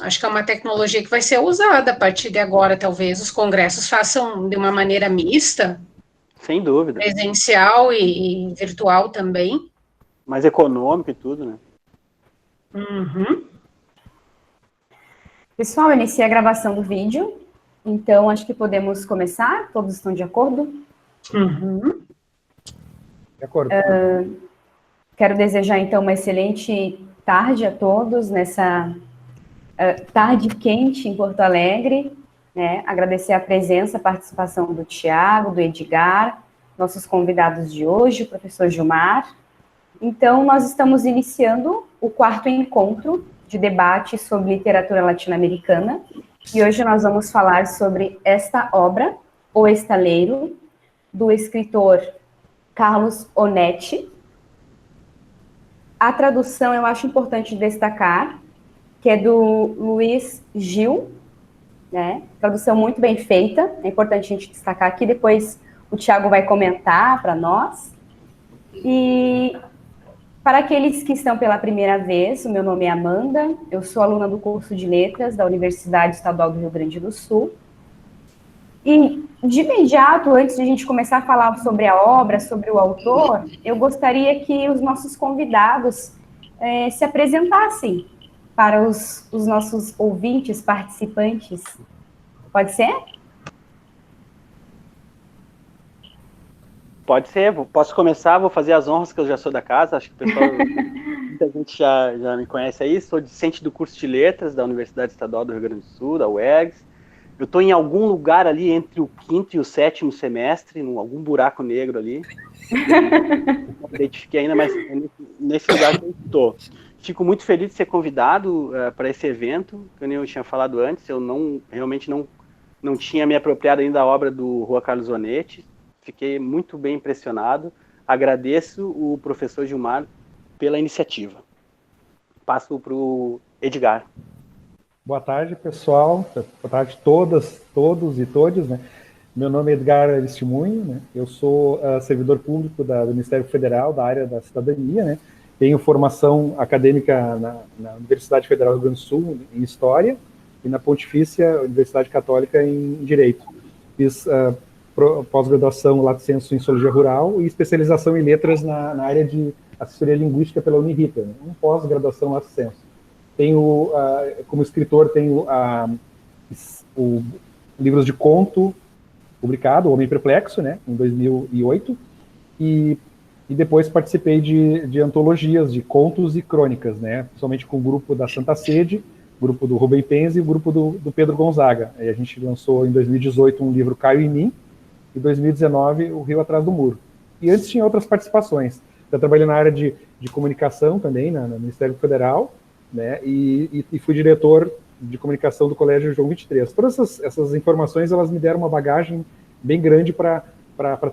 acho que é uma tecnologia que vai ser usada a partir de agora, talvez os congressos façam de uma maneira mista, Sem dúvida. presencial e virtual também. Mais econômico e tudo, né? Uhum. Pessoal, eu iniciei a gravação do vídeo, então acho que podemos começar. Todos estão de acordo? Uhum. De acordo. Quero desejar, então, uma excelente tarde a todos, nessa tarde quente em Porto Alegre, né? Agradecer a presença, a participação do Tiago, do Edgar, nossos convidados de hoje, o professor Gilmar. Então, nós estamos iniciando o 4º encontro de debate sobre literatura latino-americana, e hoje nós vamos falar sobre esta obra, O Estaleiro, do escritor Carlos Onetti. A tradução eu acho importante destacar, que é do Luiz Gil, né? Tradução muito bem feita, é importante a gente destacar aqui, depois o Tiago vai comentar para nós. E para aqueles que estão pela primeira vez, o meu nome é Amanda, eu sou aluna do curso de Letras da Universidade Estadual do Rio Grande do Sul. E, de imediato, antes de a gente começar a falar sobre a obra, sobre o autor, eu gostaria que os nossos convidados se apresentassem para os nossos ouvintes, participantes. Pode ser? Pode ser, posso começar, vou fazer as honras, que eu já sou da casa, acho que o pessoal, muita gente já me conhece aí, sou discente do curso de Letras da Universidade Estadual do Rio Grande do Sul, da UERGS. Eu estou em algum lugar ali entre o 5º e o 7º semestre, em algum buraco negro ali. Não identifiquei ainda, mas é nesse lugar que eu estou. Fico muito feliz de ser convidado para esse evento, como eu tinha falado antes, eu realmente não tinha me apropriado ainda da obra do Juan Carlos Onetti. Fiquei muito bem impressionado. Agradeço o professor Gilmar pela iniciativa. Passo para o Edgar. Boa tarde, pessoal. Boa tarde a todos e todas, né? Meu nome é Edgar Aristimunho, né? Eu sou servidor público do Ministério Federal, da área da cidadania, né? Tenho formação acadêmica na Universidade Federal do Rio Grande do Sul, em História, e na Pontifícia Universidade Católica em Direito. Fiz pós-graduação Lato Sensu em Sociologia Rural e especialização em Letras na área de Assessoria Linguística pela Uniriter, né? Um pós-graduação Lato Sensu. Tenho, como escritor, tenho livros de conto publicado, O Homem Perplexo, né, em 2008, e depois participei de antologias de contos e crônicas, né, principalmente com o grupo da Santa Sede, o grupo do Rubem Penz e o grupo do Pedro Gonzaga. Aí a gente lançou em 2018 um livro Caio em Mim, e 2019 O Rio Atrás do Muro. E antes tinha outras participações. Eu trabalhei na área de comunicação também, no Ministério Federal, né, e fui diretor de comunicação do Colégio João 23. Todas essas informações, elas me deram uma bagagem bem grande para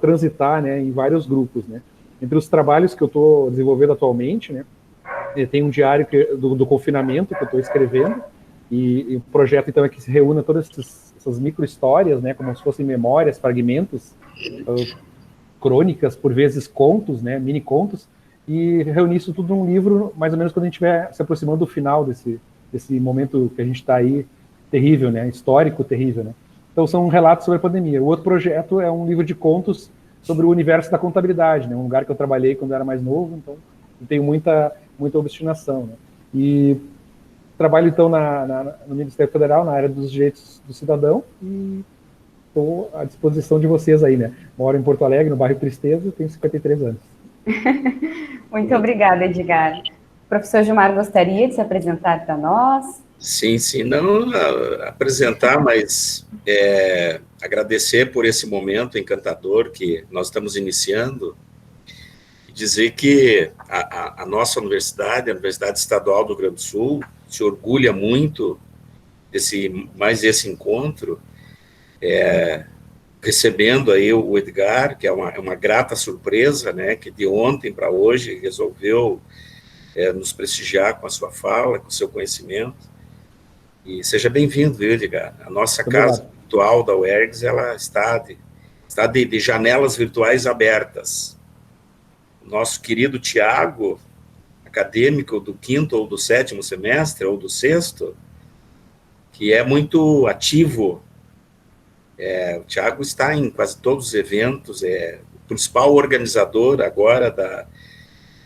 transitar, né, em vários grupos, né. Entre os trabalhos que eu estou desenvolvendo atualmente, né, tem um diário do confinamento que eu estou escrevendo, e o projeto, então, é que se reúna todas essas micro-histórias, né, como se fossem memórias, fragmentos, crônicas, por vezes contos, né, mini-contos, e reunir isso tudo num livro, mais ou menos quando a gente estiver se aproximando do final desse momento que a gente está aí, terrível, né, histórico, terrível, né. Então são relatos sobre a pandemia. O outro projeto é um livro de contos sobre o universo da contabilidade, né, um lugar que eu trabalhei quando eu era mais novo, então eu tenho muita obstinação, né. E trabalho, então, no Ministério Federal, na área dos direitos do cidadão, e estou à disposição de vocês aí, né. Moro em Porto Alegre, no bairro Tristeza, tenho 53 anos. Muito obrigada, Edgar. O professor Gilmar gostaria de se apresentar para nós? Sim, não apresentar, mas agradecer por esse momento encantador que nós estamos iniciando, e dizer que a nossa universidade, a Universidade Estadual do Rio Grande do Sul, se orgulha muito mais esse encontro, recebendo aí o Edgar, que é uma grata surpresa, né, que de ontem para hoje resolveu nos prestigiar com a sua fala, com o seu conhecimento. E seja bem-vindo, Edgar. A nossa casa virtual da UERGS, ela está de janelas virtuais abertas. O nosso querido Tiago acadêmico do 5º ou do 7º semestre, ou do 6º, que é muito ativo. O Thiago está em quase todos os eventos, é o principal organizador agora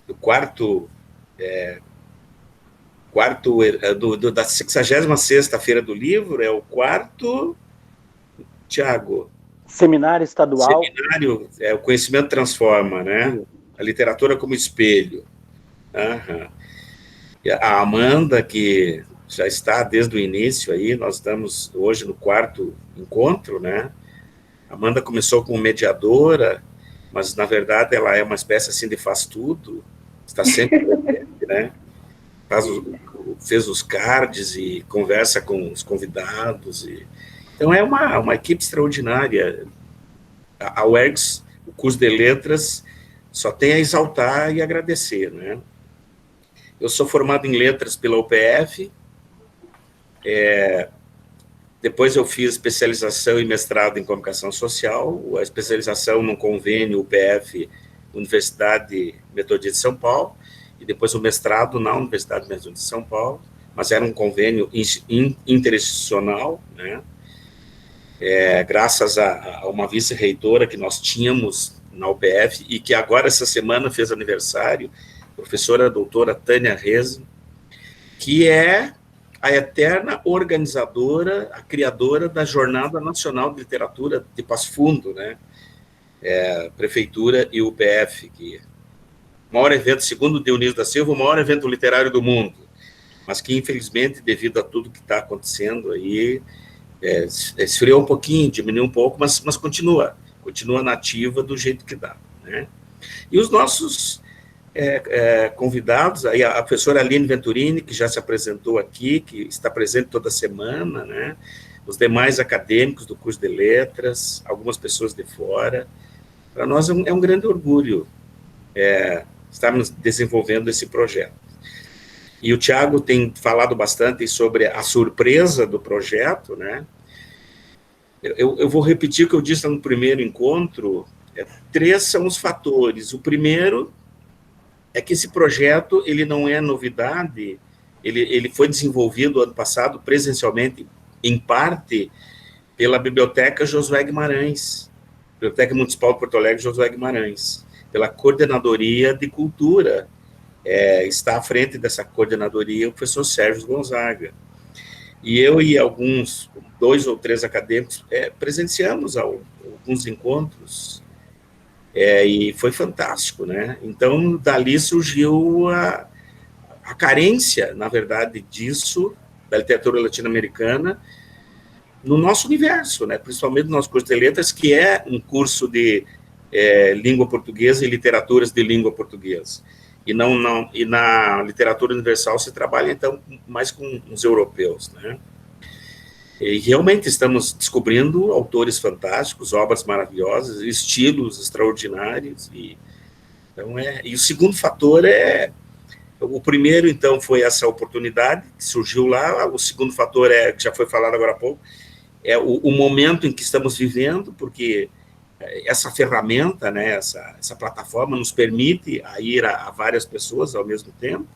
do da 66ª Feira do Livro, é o 4º, Thiago? Seminário estadual. Seminário, o Conhecimento Transforma, né? A literatura como espelho. E a Amanda, que já está desde o início aí, nós estamos hoje no 4º encontro, né? A Amanda começou como mediadora, mas na verdade ela é uma espécie assim de faz-tudo, está sempre presente, né? Fez os cards e conversa com os convidados. Então é uma equipe extraordinária. A UERGS, o curso de letras, só tem a exaltar e agradecer, né? Eu sou formado em letras pela UPF, depois eu fiz especialização e mestrado em comunicação social, a especialização no convênio UPF, Universidade Metodista de São Paulo, e depois o mestrado na Universidade Metodista de São Paulo, mas era um convênio interinstitucional, né? Graças a uma vice-reitora que nós tínhamos na UPF, e que agora, essa semana, fez aniversário, professora doutora Tânia Reza, que é a eterna organizadora, a criadora da Jornada Nacional de Literatura de Passo Fundo, né? Prefeitura e UPF, que o maior evento, segundo Dionísio da Silva, o maior evento literário do mundo, mas que, infelizmente, devido a tudo que está acontecendo aí, esfriou um pouquinho, diminuiu um pouco, mas continua nativa do jeito que dá, né? E os nossos convidados, aí a professora Aline Venturini, que já se apresentou aqui, que está presente toda semana, né? Os demais acadêmicos do curso de letras, algumas pessoas de fora. Para nós é um grande orgulho estarmos desenvolvendo esse projeto. E o Thiago tem falado bastante sobre a surpresa do projeto, né? Eu vou repetir o que eu disse no primeiro encontro. 3 são os fatores. O primeiro é que esse projeto, ele não é novidade, ele foi desenvolvido ano passado presencialmente, em parte, pela Biblioteca Josué Guimarães, Biblioteca Municipal de Porto Alegre Josué Guimarães, pela Coordenadoria de Cultura. Está à frente dessa coordenadoria o professor Sérgio Gonzaga. E eu e 2 ou 3 acadêmicos presenciamos alguns encontros, e foi fantástico, né? Então, dali surgiu a carência, na verdade, disso, da literatura latino-americana, no nosso universo, né? Principalmente no nosso curso de letras, que é um curso de língua portuguesa e literaturas de língua portuguesa. E na literatura universal se trabalha, então, mais com os europeus, né? E realmente estamos descobrindo autores fantásticos, obras maravilhosas, estilos extraordinários. E o segundo fator o primeiro, então, foi essa oportunidade que surgiu lá. O segundo fator que já foi falado agora há pouco, o momento em que estamos vivendo, porque essa ferramenta, né, essa plataforma nos permite ir a várias pessoas ao mesmo tempo.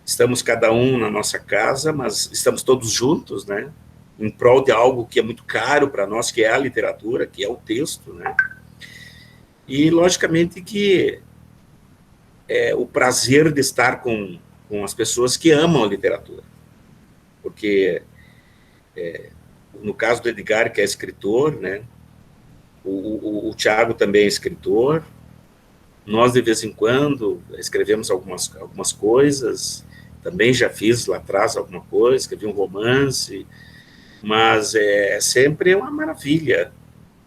Estamos cada um na nossa casa, mas estamos todos juntos, né, em prol de algo que é muito caro para nós, que é a literatura, que é o texto, né? E, logicamente, que o prazer de estar com as pessoas que amam a literatura. Porque, no caso do Edgar, que é escritor, né, o Thiago também é escritor, nós, de vez em quando, escrevemos algumas coisas, também já fiz lá atrás alguma coisa, escrevi um romance, mas sempre uma maravilha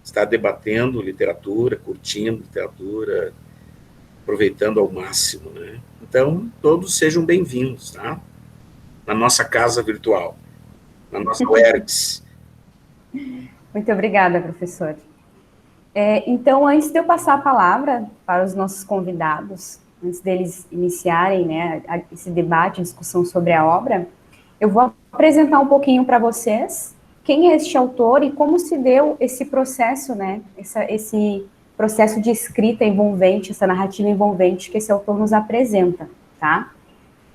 estar debatendo literatura, curtindo literatura, aproveitando ao máximo, né? Então, todos sejam bem-vindos, tá? Na nossa casa virtual, na nossa UERGS. Muito obrigada, professor. Então, antes de eu passar a palavra para os nossos convidados, antes deles iniciarem, né, esse debate, discussão sobre a obra, eu vou apresentar um pouquinho para vocês quem é este autor e como se deu esse processo, né, esse processo de escrita envolvente, essa narrativa envolvente que esse autor nos apresenta, tá?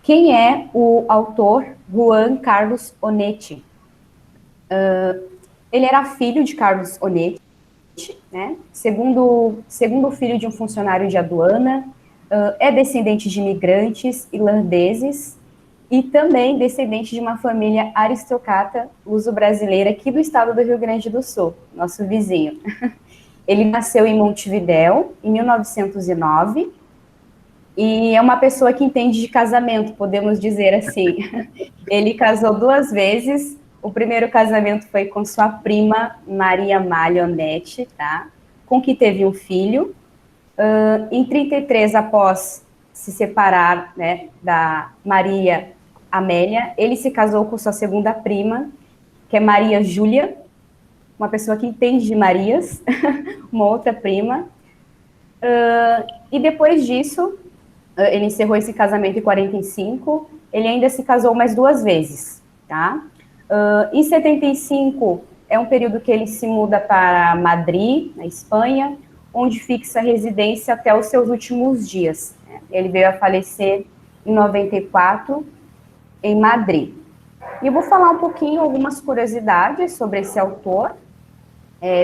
Quem é o autor Juan Carlos Onetti? Ele era filho de Carlos Onetti, né? Segundo filho de um funcionário de aduana, é descendente de imigrantes irlandeses e também descendente de uma família aristocrata luso-brasileira aqui do estado do Rio Grande do Sul, nosso vizinho. Ele nasceu em Montevidéu, em 1909, e é uma pessoa que entende de casamento, podemos dizer assim. Ele casou 2 vezes. O primeiro casamento foi com sua prima Maria Amália Onetti, tá? Com que teve um filho. Em 33, após se separar, né, da Maria Amélia, ele se casou com sua segunda prima, que é Maria Júlia, uma pessoa que entende de Marias, uma outra prima. E depois disso, ele encerrou esse casamento em 45, ele ainda se casou mais 2 vezes, tá? Em 75, é um período que ele se muda para Madrid, na Espanha, onde fixa residência até os seus últimos dias. Ele veio a falecer em 94, em Madrid. E eu vou falar um pouquinho, algumas curiosidades sobre esse autor.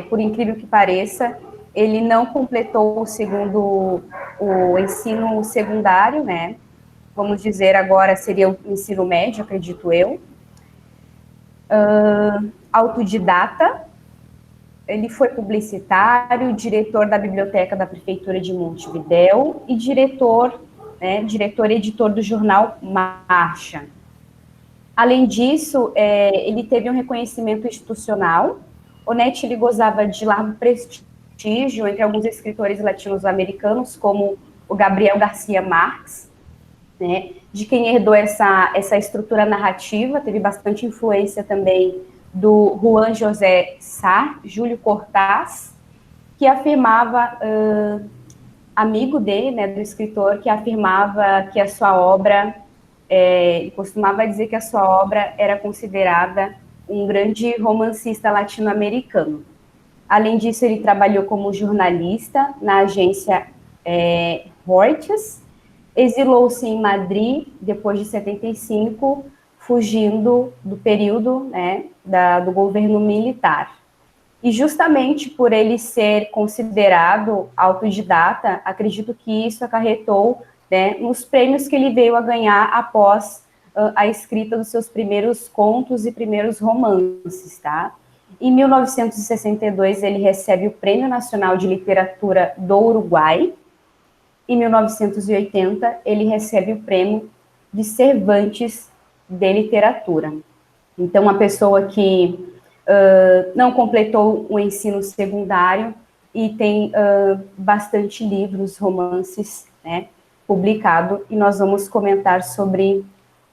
Por incrível que pareça, ele não completou o ensino secundário, né? Vamos dizer agora seria o ensino médio, acredito eu. Autodidata, ele foi publicitário, diretor da biblioteca da prefeitura de Montevidéu e diretor e editor do jornal Marcha. Além disso, ele teve um reconhecimento institucional. Onetti, ele gozava de largo prestígio entre alguns escritores latino-americanos, como o Gabriel Garcia Marques, né, de quem herdou essa estrutura narrativa, teve bastante influência também do Juan José Sarr, Júlio Cortázar, que afirmava, amigo dele, né, do escritor, que afirmava que a sua obra, ele costumava dizer que a sua obra era considerada um grande romancista latino-americano. Além disso, ele trabalhou como jornalista na agência Reuters, exilou-se em Madrid depois de 75, fugindo do período, né, do governo militar. E justamente por ele ser considerado autodidata, acredito que isso acarretou, né, nos prêmios que ele veio a ganhar após a escrita dos seus primeiros contos e primeiros romances, tá? Em 1962, ele recebe o Prêmio Nacional de Literatura do Uruguai. Em 1980, ele recebe o Prêmio de Cervantes de Literatura. Então, uma pessoa que não completou o ensino secundário e tem bastante livros, romances, né, publicado, e nós vamos comentar sobre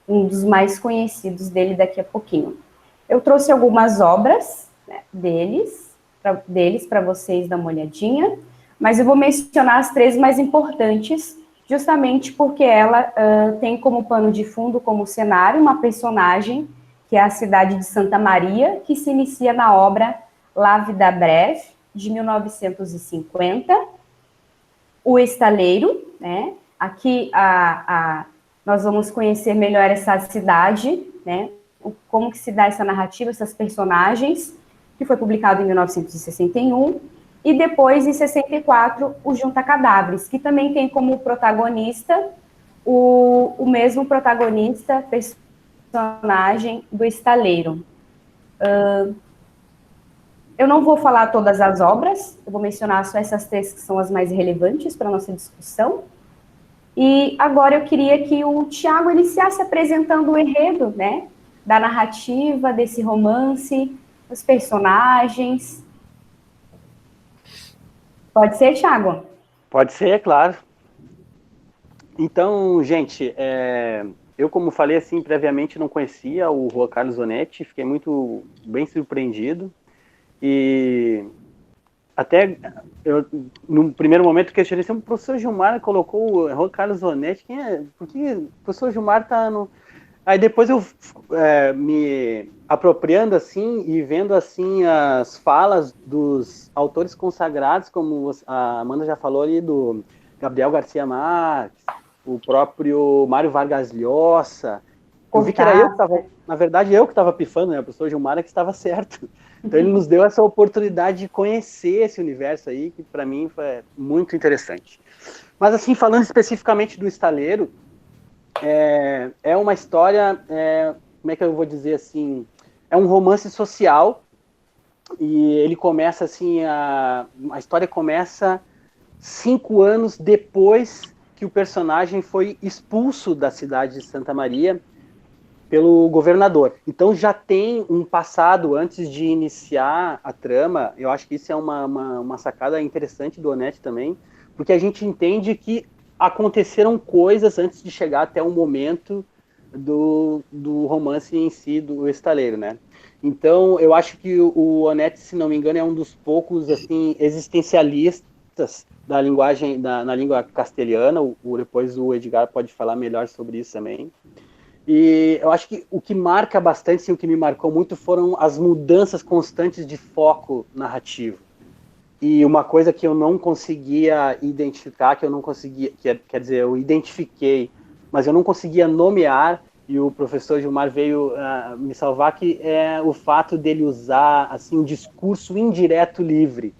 um dos mais conhecidos dele daqui a pouquinho. Eu trouxe algumas obras, né, deles para vocês dar uma olhadinha, mas eu vou mencionar as 3 mais importantes, justamente porque ela tem como pano de fundo, como cenário, uma personagem, que é a cidade de Santa Maria, que se inicia na obra La Vida Breve, de 1950. O Estaleiro, né? Aqui nós vamos conhecer melhor essa cidade, né? Como que se dá essa narrativa, essas personagens, que foi publicado em 1961. E depois, em 64, o Junta Cadáveres, que também tem como protagonista o mesmo protagonista, personagem do Estaleiro. Eu não vou falar todas as obras, eu vou mencionar só essas 3 que são as mais relevantes para a nossa discussão. E agora eu queria que o Tiago iniciasse apresentando o enredo, né, da narrativa, desse romance, os personagens. Pode ser, Tiago? Pode ser, claro. Então, gente, eu, como falei assim, previamente não conhecia o Juan Carlos Onetti, fiquei muito bem surpreendido. E até, no primeiro momento, questionei se o professor Gilmar colocou o Juan Carlos Onetti, quem é? Por que o professor Gilmar está no... Aí depois eu me apropriando assim e vendo assim as falas dos autores consagrados, como a Amanda já falou ali, do Gabriel Garcia Marques, o próprio Mário Vargas Llosa. Eu vi que era eu que estava, na verdade, eu que estava pifando, né? O professor Gilmar é que estava certo. Então ele nos deu essa oportunidade de conhecer esse universo aí, que para mim foi muito interessante. Mas assim, falando especificamente do Estaleiro, é uma história, como é que eu vou dizer assim, é um romance social, e ele começa assim, a história começa 5 anos depois que o personagem foi expulso da cidade de Santa Maria pelo governador. Então já tem um passado antes de iniciar a trama. Eu acho que isso é uma sacada interessante do Onetti também, porque a gente entende que aconteceram coisas antes de chegar até o momento do romance em si, do Estaleiro, né? Então, eu acho que o Onetti, se não me engano, é um dos poucos assim, existencialistas da linguagem, na língua castelhana. Depois o Edgar pode falar melhor sobre isso também. E eu acho que o que marca bastante, sim, o que me marcou muito, foram as mudanças constantes de foco narrativo. E uma coisa que eu não conseguia identificar, quer dizer, eu identifiquei, mas eu não conseguia nomear, e o professor Gilmar veio me salvar, que é o fato dele usar assim, um discurso indireto livre.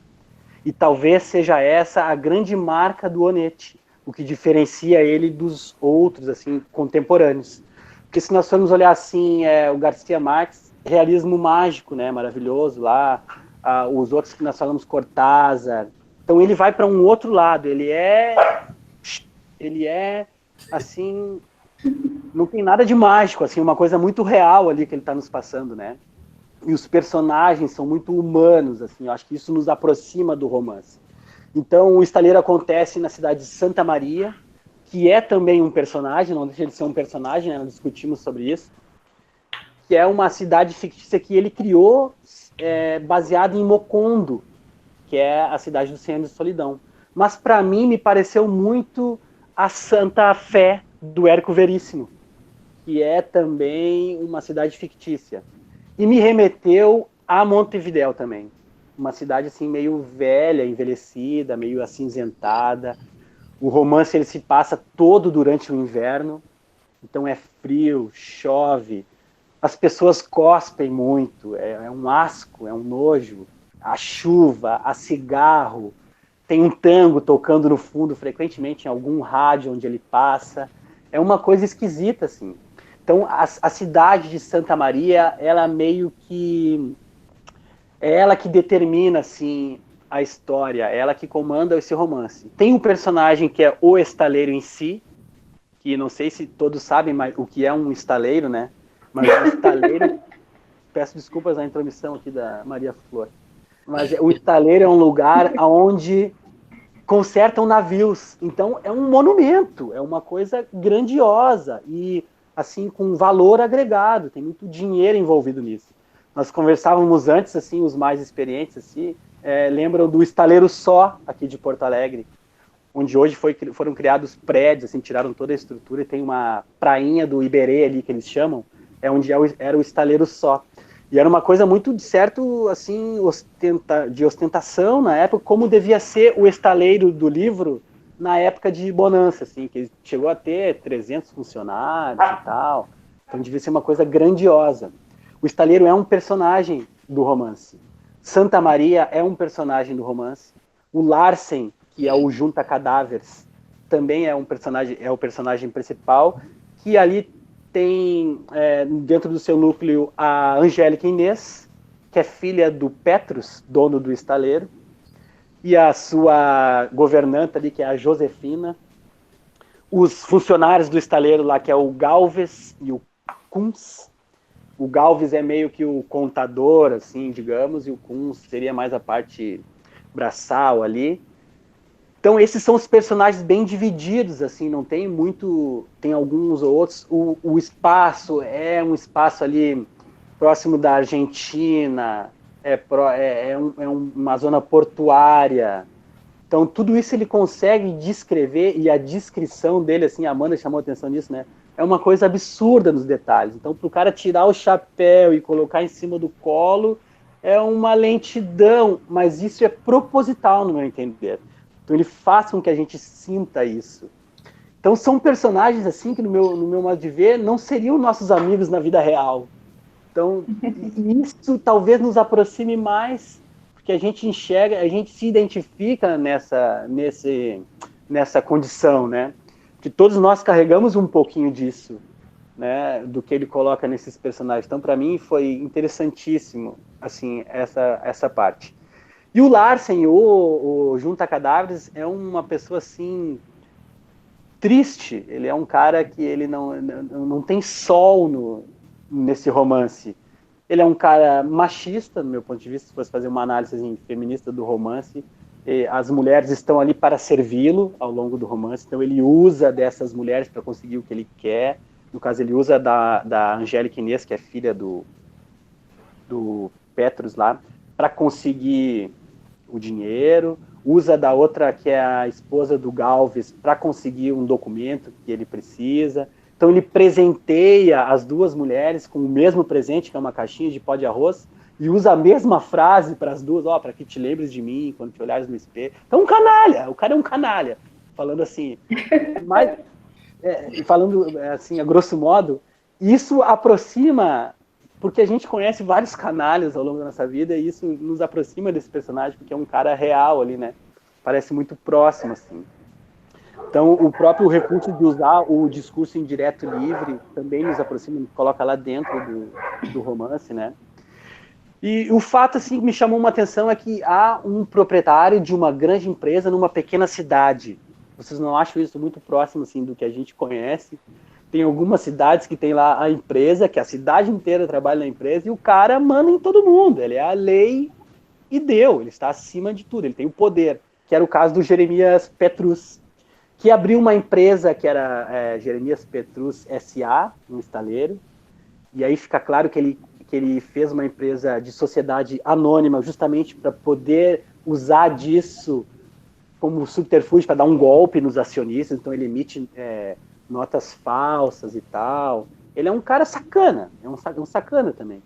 E talvez seja essa a grande marca do Onetti, o que diferencia ele dos outros assim, contemporâneos. Porque se nós formos olhar assim, o Garcia Marques, realismo mágico, né, maravilhoso lá, os outros que nós falamos, Cortázar. Então ele vai para um outro lado, ele é assim, não tem nada de mágico, assim, uma coisa muito real ali que ele está nos passando, né? E os personagens são muito humanos, assim, eu acho que isso nos aproxima do romance. Então o Estaleiro acontece na cidade de Santa Maria, que é também um personagem, não deixa de ser um personagem, né? Nós discutimos sobre isso, que é uma cidade fictícia que ele criou baseado em Mocondo, que é a cidade do 100 anos de solidão. Mas para mim me pareceu muito a Santa Fé do Érico Veríssimo, que é também uma cidade fictícia. E me remeteu a Montevidéu também, uma cidade assim meio velha, envelhecida, meio acinzentada. O romance ele se passa todo durante o inverno, então é frio, chove, as pessoas cospem muito, é um asco, é um nojo, a chuva, a cigarro, tem um tango tocando no fundo frequentemente em algum rádio onde ele passa, é uma coisa esquisita, assim. Então a cidade de Santa Maria, ela meio que é ela que determina, assim, a história, é ela que comanda esse romance. Tem um personagem que é o estaleiro em si, que não sei se todos sabem o que é um estaleiro, né? Mas o estaleiro... Peço desculpas à intromissão aqui da Maria Flor. Mas o estaleiro é um lugar onde consertam navios. Então é um monumento, é uma coisa grandiosa e assim com valor agregado. Tem muito dinheiro envolvido nisso. Nós conversávamos antes, assim, os mais experientes, assim, lembram do Estaleiro Só, aqui de Porto Alegre, onde hoje foram criados prédios, assim, tiraram toda a estrutura e tem uma prainha do Iberê ali, que eles chamam, onde era o Estaleiro Só. E era uma coisa muito, de certo, assim, de ostentação na época, como devia ser o estaleiro do livro na época de bonança, assim, que chegou a ter 300 funcionários e tal. Então devia ser uma coisa grandiosa. O estaleiro é um personagem do romance. Santa Maria é um personagem do romance. O Larsen, que é o Junta Cadáveres, também é o personagem principal, que ali tem dentro do seu núcleo a Angélica Inês, que é filha do Petrus, dono do estaleiro, e a sua governanta ali, que é a Josefina. Os funcionários do estaleiro lá, que é o Galves e o Kunz. O Galves é meio que o contador, assim, digamos, e o Kunz seria mais a parte braçal ali. Então, esses são os personagens bem divididos, assim, não tem muito... Tem alguns ou outros. O espaço é um espaço ali próximo da Argentina, uma zona portuária. Então, tudo isso ele consegue descrever, e a descrição dele, assim, a Amanda chamou a atenção nisso, né? É uma coisa absurda nos detalhes. Então, para o cara tirar o chapéu e colocar em cima do colo, é uma lentidão, mas isso é proposital, no meu entender. Então ele faz com que a gente sinta isso. Então são personagens assim que no meu modo de ver não seriam nossos amigos na vida real. Então isso talvez nos aproxime mais, porque a gente enxerga, a gente se identifica nessa condição, né? Que todos nós carregamos um pouquinho disso, né? Do que ele coloca nesses personagens. Então para mim foi interessantíssimo assim essa parte. E o Larsen, o Junta Cadáveres, é uma pessoa assim triste. Ele é um cara que ele não tem sol nesse romance. Ele é um cara machista, no meu ponto de vista, se fosse fazer uma análise assim, feminista do romance. As mulheres estão ali para servi-lo ao longo do romance, então ele usa dessas mulheres para conseguir o que ele quer. No caso, ele usa da Angélica Inês, que é filha do Petrus lá, para conseguir o dinheiro, usa da outra, que é a esposa do Galvez, para conseguir um documento que ele precisa. Então ele presenteia as duas mulheres com o mesmo presente, que é uma caixinha de pó de arroz, e usa a mesma frase para as duas, para que te lembres de mim quando te olhares no espelho. Então, um canalha, o cara é um canalha, falando assim, mas, falando assim, a grosso modo, isso aproxima, porque a gente conhece vários canalhas ao longo da nossa vida, e isso nos aproxima desse personagem, porque é um cara real ali, né? Parece muito próximo, assim. Então, o próprio recurso de usar o discurso indireto livre também nos aproxima, nos coloca lá dentro do romance, né? E o fato, assim, que me chamou uma atenção é que há um proprietário de uma grande empresa numa pequena cidade. Vocês não acham isso muito próximo, assim, do que a gente conhece? Tem algumas cidades que tem lá a empresa, que a cidade inteira trabalha na empresa, e o cara manda em todo mundo. Ele é a lei e deu. Ele está acima de tudo, ele tem o poder. Que era o caso do Jeremias Petrus, que abriu uma empresa que era Jeremias Petrus S.A., um estaleiro. E aí fica claro que ele fez uma empresa de sociedade anônima justamente para poder usar disso como subterfúgio para dar um golpe nos acionistas. Então ele emite notas falsas e tal. Ele é um cara sacana, é um sacana também.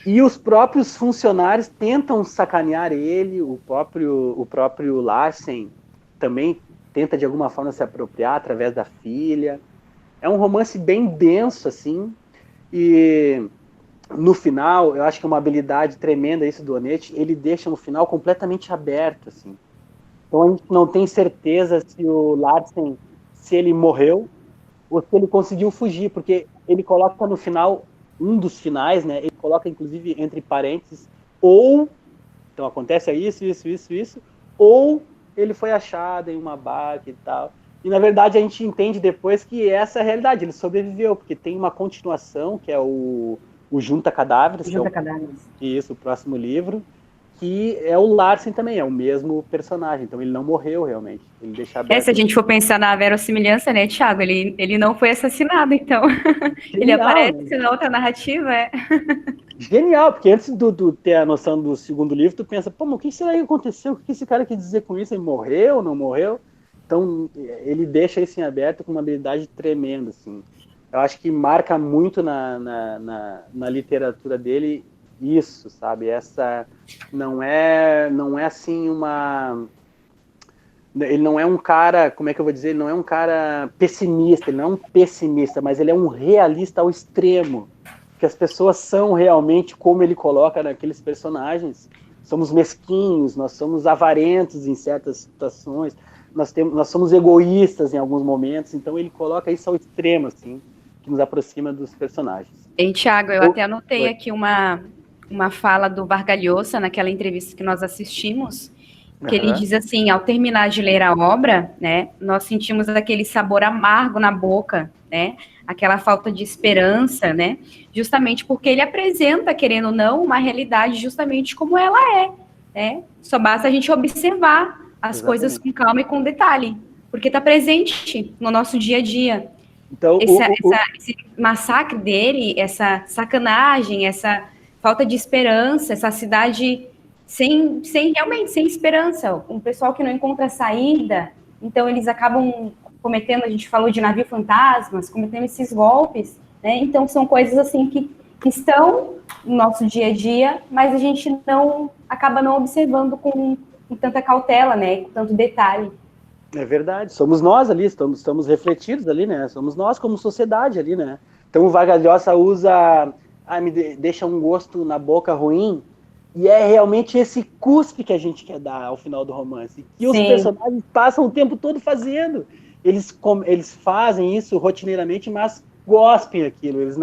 E os próprios funcionários tentam sacanear ele, o próprio Larsen também tenta de alguma forma se apropriar através da filha. É um romance bem denso, assim, e no final, eu acho que é uma habilidade tremenda isso do Onetti, ele deixa no final completamente aberto, assim. Então a gente não tem certeza se o Larsen, se ele morreu ou se ele conseguiu fugir, porque ele coloca no final, um dos finais, né, ele coloca inclusive entre parênteses, ou, então acontece isso, ou ele foi achado em uma barca e tal. E na verdade a gente entende depois que essa é a realidade, ele sobreviveu, porque tem uma continuação, que é o Junta Cadáveres. Junta Cadáveres. Isso, o próximo livro, que é o Larsen também, é o mesmo personagem, então ele não morreu realmente, ele deixa aberto. Se a gente for pensar na verossimilhança, né, Thiago, ele não foi assassinado, então. Genial, ele aparece né? na outra narrativa, Genial, porque antes de ter a noção do segundo livro, tu pensa, pô, mas o que será que aconteceu? O que esse cara quer dizer com isso? Ele morreu, não morreu? Então, ele deixa isso em aberto com uma habilidade tremenda, assim. Eu acho que marca muito na literatura dele isso, sabe? Essa não é assim uma... Ele não é um cara, como é que eu vou dizer? Ele não é um cara pessimista, ele não é um pessimista, mas ele é um realista ao extremo. Que as pessoas são realmente como ele coloca naqueles personagens. Somos mesquinhos, nós somos avarentos em certas situações, nós somos egoístas em alguns momentos, então ele coloca isso ao extremo, assim, que nos aproxima dos personagens. Ei, Thiago, eu até anotei aqui uma fala do Vargas Llosa naquela entrevista que nós assistimos, que ele diz assim, ao terminar de ler a obra, né, nós sentimos aquele sabor amargo na boca, né, aquela falta de esperança, né, justamente porque ele apresenta, querendo ou não, uma realidade justamente como ela é, né, só basta a gente observar as coisas com calma e com detalhe, porque está presente no nosso dia a dia. Então, esse massacre dele, essa sacanagem, essa falta de esperança, essa cidade realmente sem esperança, um pessoal que não encontra saída, então eles acabam cometendo, a gente falou de navio fantasmas, cometendo esses golpes, né? Então são coisas assim que estão no nosso dia a dia, mas a gente acaba não observando com tanta cautela, né? Com tanto detalhe. É verdade, somos nós ali, estamos refletidos ali, né? Somos nós como sociedade ali, né? Então o Vargas Llosa usa, deixa um gosto na boca ruim, e é realmente esse cuspe que a gente quer dar ao final do romance, que os personagens passam o tempo todo fazendo. Eles fazem isso rotineiramente, mas gospem aquilo, eles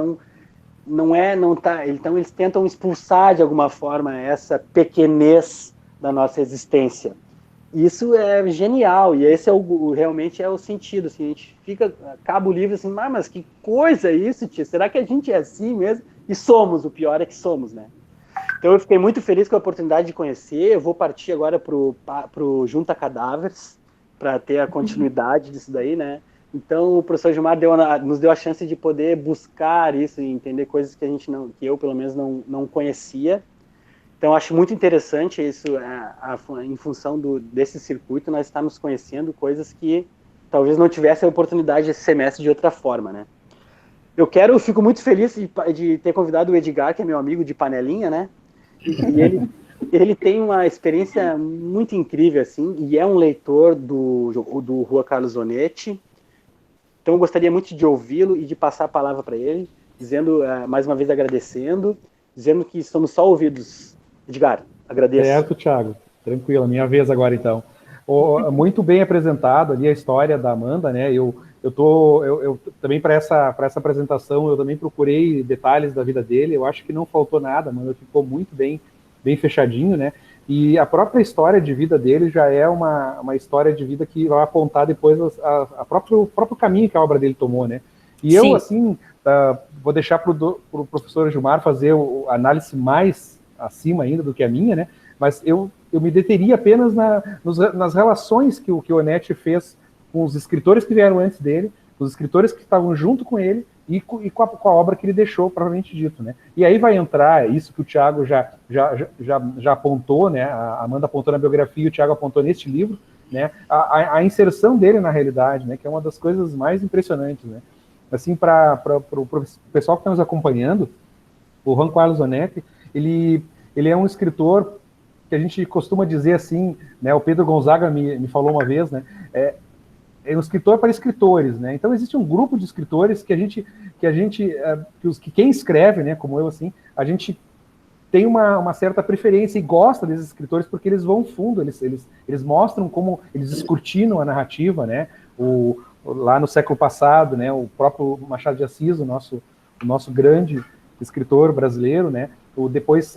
então eles tentam expulsar de alguma forma essa pequenez da nossa existência. Isso é genial, e esse realmente é o sentido, assim, a gente acaba o livro assim, mas que coisa é isso, tia? Será que a gente é assim mesmo? E somos, o pior é que somos, né? Então eu fiquei muito feliz com a oportunidade de conhecer, eu vou partir agora pro Junta Cadáveres, para ter a continuidade disso daí, né? Então o professor Gilmar nos deu a chance de poder buscar isso e entender coisas que que eu pelo menos não conhecia. Então, acho muito interessante isso, em função desse circuito, nós estamos conhecendo coisas que talvez não tivesse a oportunidade esse semestre de outra forma, né? Eu fico muito feliz de ter convidado o Edgar, que é meu amigo de panelinha, né? E ele tem uma experiência muito incrível, assim, e é um leitor do Juan Carlos Onetti. Então, eu gostaria muito de ouvi-lo e de passar a palavra para ele, dizendo, mais uma vez, agradecendo, dizendo que estamos só ouvidos. Edgar, agradeço. Certo, Thiago. Tranquilo, minha vez agora, então. Muito bem apresentado ali a história da Amanda, né? Eu também para essa apresentação, eu também procurei detalhes da vida dele, eu acho que não faltou nada, a Amanda ficou muito bem fechadinho, né? E a própria história de vida dele já é uma história de vida que vai apontar depois o próprio caminho que a obra dele tomou, né? E eu, assim, vou deixar para o professor Gilmar fazer a análise mais acima ainda do que a minha, né? Mas eu me deteria apenas nas relações que o Onetti fez com os escritores que vieram antes dele, os escritores que estavam junto com ele e com a obra que ele deixou, propriamente dito, né? E aí vai entrar isso que o Thiago já apontou, né? A Amanda apontou na biografia e o Thiago apontou neste livro, né? A inserção dele na realidade, né? Que é uma das coisas mais impressionantes, né? Assim, para o pessoal que está nos acompanhando, o Juan Carlos Onetti, ele é um escritor que a gente costuma dizer assim, né? O Pedro Gonzaga me falou uma vez, né? É um escritor para escritores, né? Então existe um grupo de escritores que quem escreve, né? Como eu, assim, a gente tem uma certa preferência e gosta desses escritores porque eles vão fundo, eles mostram como eles descortinam a narrativa, né? Lá no século passado, né? O próprio Machado de Assis, o nosso grande escritor brasileiro, né? Depois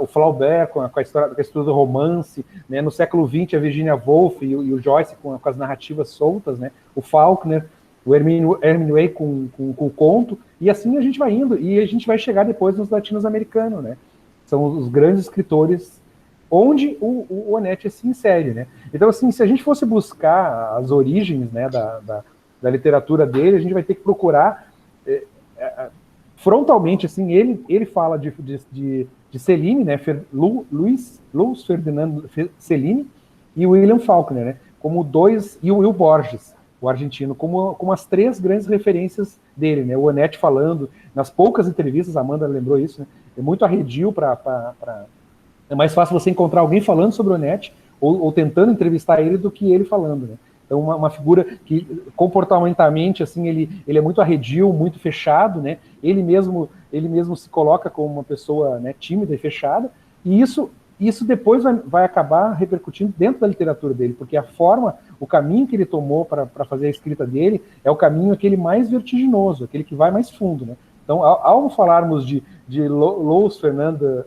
o Flaubert com a história do romance, né? No século XX a Virginia Woolf e o Joyce com as narrativas soltas, né? O Faulkner, o Hemingway com o conto, e assim a gente vai indo, e a gente vai chegar depois nos latinos-americanos, né? São os grandes escritores onde o Onetti se insere, né? Então, assim, se a gente fosse buscar as origens, né, da literatura dele, a gente vai ter que procurar frontalmente, assim, ele fala de Cellini, né, Luiz Ferdinando Cellini e William Faulkner, né, como e o Will Borges, o argentino, como as três grandes referências dele, né, o Onetti falando, nas poucas entrevistas, a Amanda lembrou isso, né, é muito arredio é mais fácil você encontrar alguém falando sobre o Onetti ou tentando entrevistar ele do que ele falando, né. Então, uma figura que, comportamentalmente, assim, ele é muito arredio, muito fechado, né? Ele mesmo se coloca como uma pessoa, né, tímida e fechada, e isso depois vai acabar repercutindo dentro da literatura dele, porque o caminho que ele tomou para fazer a escrita dele é o caminho aquele mais vertiginoso, aquele que vai mais fundo, né? Então, ao falarmos de Luiz Fernando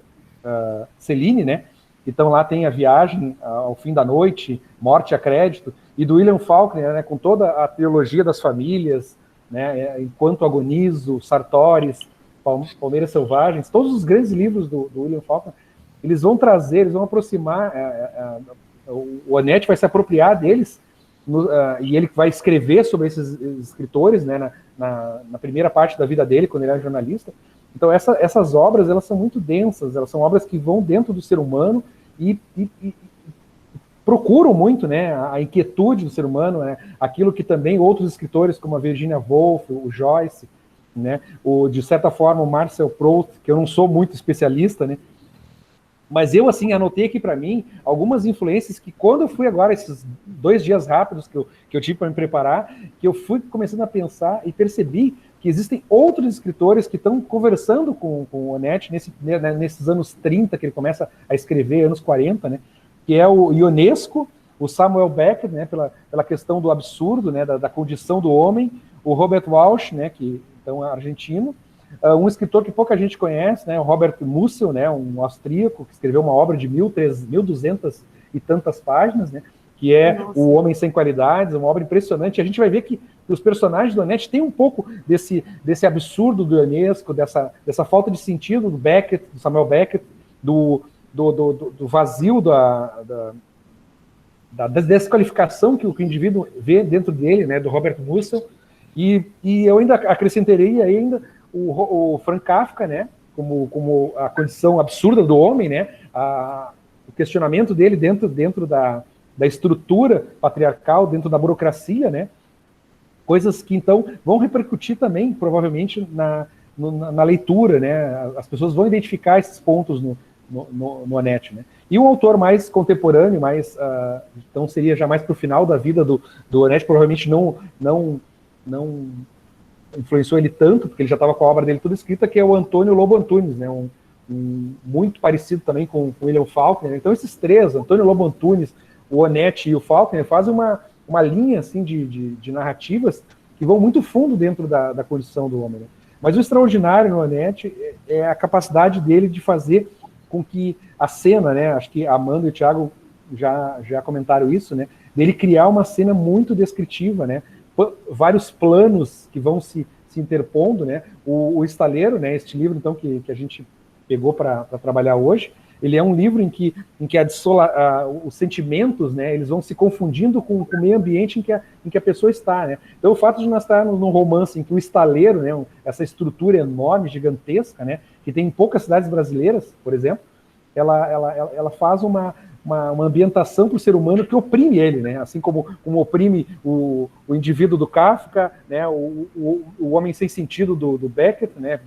Cellini, né? Então lá tem A Viagem ao Fim da Noite, Morte a Crédito, e do William Faulkner, né, com toda a trilogia das famílias, né, Enquanto Agonizo, Sartóris, Palmeiras Selvagens, todos os grandes livros do William Faulkner, eles vão aproximar, o Onetti vai se apropriar deles, e ele vai escrever sobre esses escritores, né, na primeira parte da vida dele, quando ele era jornalista. Então essas obras, elas são muito densas, elas são obras que vão dentro do ser humano e procuram muito, né, a inquietude do ser humano, né, aquilo que também outros escritores como a Virginia Woolf, o Joyce, né, de certa forma o Marcel Proust, que eu não sou muito especialista, né, Mas eu, assim, anotei aqui para mim algumas influências que quando eu fui agora, esses 2 dias rápidos que eu tive para me preparar, que eu fui começando a pensar e percebi que existem outros escritores que estão conversando com o Onetti nesses anos 30, que ele começa a escrever, anos 40, né? Que é o Ionesco, o Samuel Beckett, né? Pela questão do absurdo, né? Da condição do homem, o Robert Walsh, né? Que então é argentino, um escritor que pouca gente conhece, né? O Robert Musil, né? Um austríaco que escreveu uma obra de 1.200 e tantas páginas, né? Que é O Homem Sem Qualidades, uma obra impressionante. A gente vai ver que os personagens do Onetti têm um pouco desse absurdo do Ionesco, dessa falta de sentido do Beckett, do Samuel Beckett, do vazio da desqualificação que o indivíduo vê dentro dele, né, do Robert Musil, e eu ainda acrescentaria o Frank Kafka, né, como a condição absurda do homem, né, o questionamento dele dentro da estrutura patriarcal, dentro da burocracia, né, coisas que então vão repercutir também, provavelmente, na leitura, né, as pessoas vão identificar esses pontos no Onetti, né. E um autor mais contemporâneo, então seria já mais para o final da vida do Onetti, provavelmente não influenciou ele tanto, porque ele já estava com a obra dele toda escrita, que é o Antônio Lobo Antunes, né, muito parecido também com o William Faulkner. Então esses três, Antônio Lobo Antunes, o Onetti e o Faulkner, fazem uma linha assim, de narrativas que vão muito fundo dentro da condição do homem, né. Mas o extraordinário no Onetti é a capacidade dele de fazer com que a cena, né, acho que a Amanda e o Thiago já comentaram isso, né, dele criar uma cena muito descritiva, né, vários planos que vão se interpondo, né, o Estaleiro, né, este livro, então, que a gente pegou para trabalhar hoje, ele é um livro em que os sentimentos, né, eles vão se confundindo com o meio ambiente em que a pessoa está, né. Então, o fato de nós estarmos num romance em que o estaleiro, né, essa estrutura enorme, gigantesca, né, que tem em poucas cidades brasileiras, por exemplo, ela faz uma ambientação para o ser humano que oprime ele, né, assim como oprime o indivíduo do Kafka, né, o homem sem sentido do Beckett, né,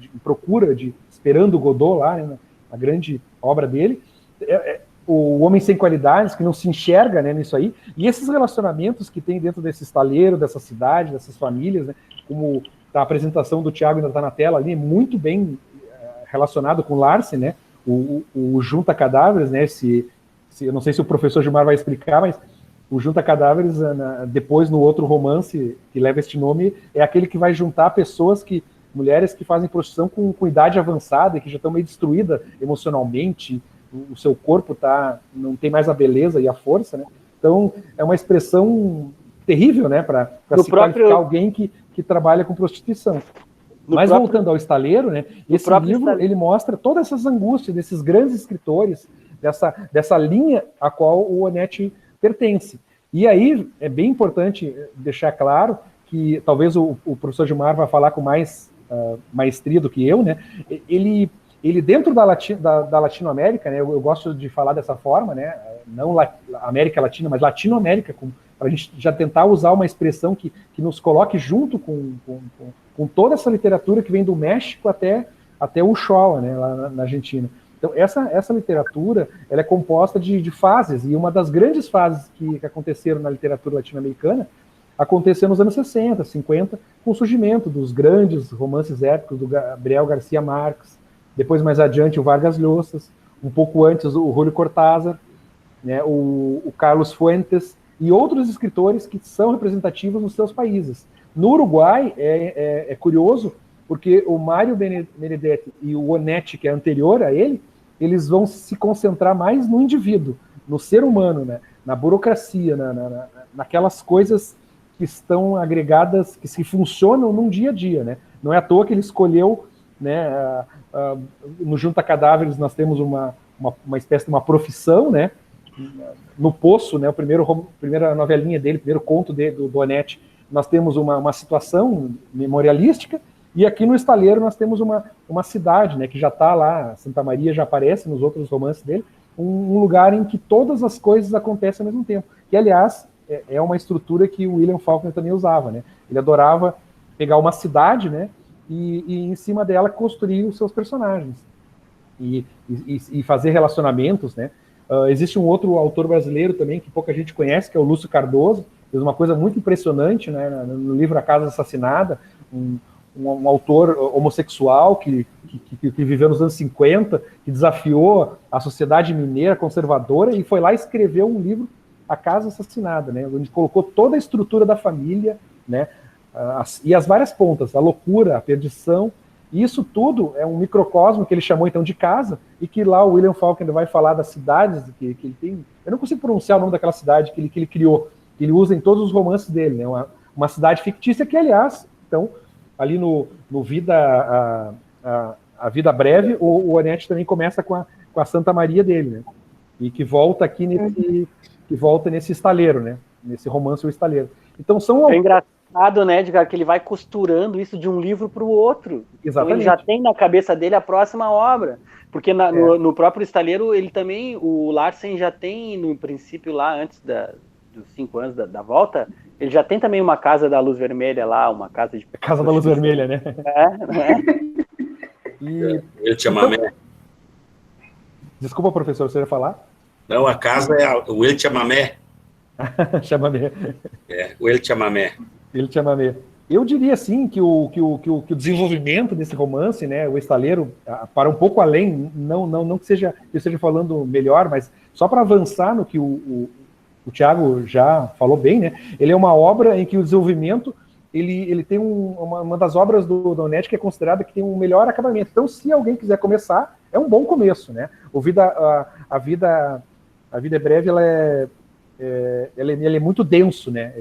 esperando Godot lá, né, a grande obra dele, o homem sem qualidades, que não se enxerga, né, nisso aí, e esses relacionamentos que tem dentro desse estaleiro, dessa cidade, dessas famílias, né, como a apresentação do Thiago ainda está na tela ali, muito bem relacionado com Larsen, né, o Junta Cadáveres, né, eu não sei se o professor Gilmar vai explicar, mas o Junta Cadáveres, depois no outro romance que leva este nome, é aquele que vai juntar mulheres que fazem prostituição com idade avançada e que já estão meio destruídas emocionalmente, o seu corpo não tem mais a beleza e a força, né? Então, é uma expressão terrível, né, para se qualificar alguém que trabalha com prostituição. Mas voltando ao Estaleiro, né, esse livro ele mostra todas essas angústias desses grandes escritores, dessa linha a qual o Onetti pertence. E aí é bem importante deixar claro que talvez o professor Gilmar vai falar com mais maestria do que eu, né? Ele dentro da Latinoamérica, né? Eu gosto de falar dessa forma, né? Não América Latina, mas Latinoamérica, para a gente já tentar usar uma expressão que nos coloque junto com toda essa literatura que vem do México até o Uchoa, né? Lá na Argentina. Então essa literatura ela é composta de fases, e uma das grandes fases que aconteceram na literatura latino-americana aconteceu nos anos 60, 50, com o surgimento dos grandes romances épicos do Gabriel Garcia Marques, depois mais adiante o Vargas Llosa, um pouco antes o Julio Cortázar, né, o Carlos Fuentes e outros escritores que são representativos nos seus países. No Uruguai é curioso, porque o Mário Benedetti e o Onetti, que é anterior a ele, eles vão se concentrar mais no indivíduo, no ser humano, né, na burocracia, naquelas coisas que estão agregadas, que se funcionam num dia a dia, né? Não é à toa que ele escolheu, né, no Junta Cadáveres nós temos uma espécie de uma profissão, né? No Poço, né, primeira novelinha dele, primeiro conto do Onetti, nós temos uma situação memorialística, e aqui no Estaleiro nós temos uma cidade, né, que já está lá, Santa Maria já aparece nos outros romances dele, um lugar em que todas as coisas acontecem ao mesmo tempo, que aliás é uma estrutura que o William Faulkner também usava, né? Ele adorava pegar uma cidade, né, e em cima dela construir os seus personagens. e fazer relacionamentos, né? Existe um outro autor brasileiro também que pouca gente conhece, que é o Lúcio Cardoso, fez uma coisa muito impressionante, né, no livro A Casa Assassinada, um autor homossexual que viveu nos anos 50, que desafiou a sociedade mineira conservadora e foi lá e escreveu um livro, A Casa Assassinada, né, onde colocou toda a estrutura da família, né, e as várias pontas, a loucura, a perdição. E isso tudo é um microcosmo que ele chamou então de casa, e que lá o William Faulkner vai falar das cidades que ele tem. Eu não consigo pronunciar o nome daquela cidade que ele criou, que ele usa em todos os romances dele, né? Uma cidade fictícia que, aliás, então, ali no Vida, a Vida Breve, o Onetti também começa com a Santa Maria dele, né? E que volta aqui nesse estaleiro, né? Nesse romance O Estaleiro. Então são... É engraçado, né, Edgar, que ele vai costurando isso de um livro para o outro. Exatamente. Então ele já tem na cabeça dele a próxima obra. Porque no próprio Estaleiro, ele também, o Larsen já tem, no princípio, lá antes dos 5 anos da volta, ele já tem também uma casa da luz vermelha lá, uma casa de... Casa da luz vermelha, né? Eu te chamamé. Desculpa, professor, você ia falar? Não, a casa é o El Chamamé. Chamamé. O El Chamamé. El Chamamé. Eu diria, assim, que o desenvolvimento desse romance, né, O Estaleiro, para um pouco além, não que eu esteja falando melhor, mas só para avançar no que o Thiago já falou bem, né, ele é uma obra em que o desenvolvimento, ele tem uma das obras do Onetti que é considerada que tem um melhor acabamento. Então, se alguém quiser começar, é um bom começo, né? A Vida é Breve, ele é muito denso, né?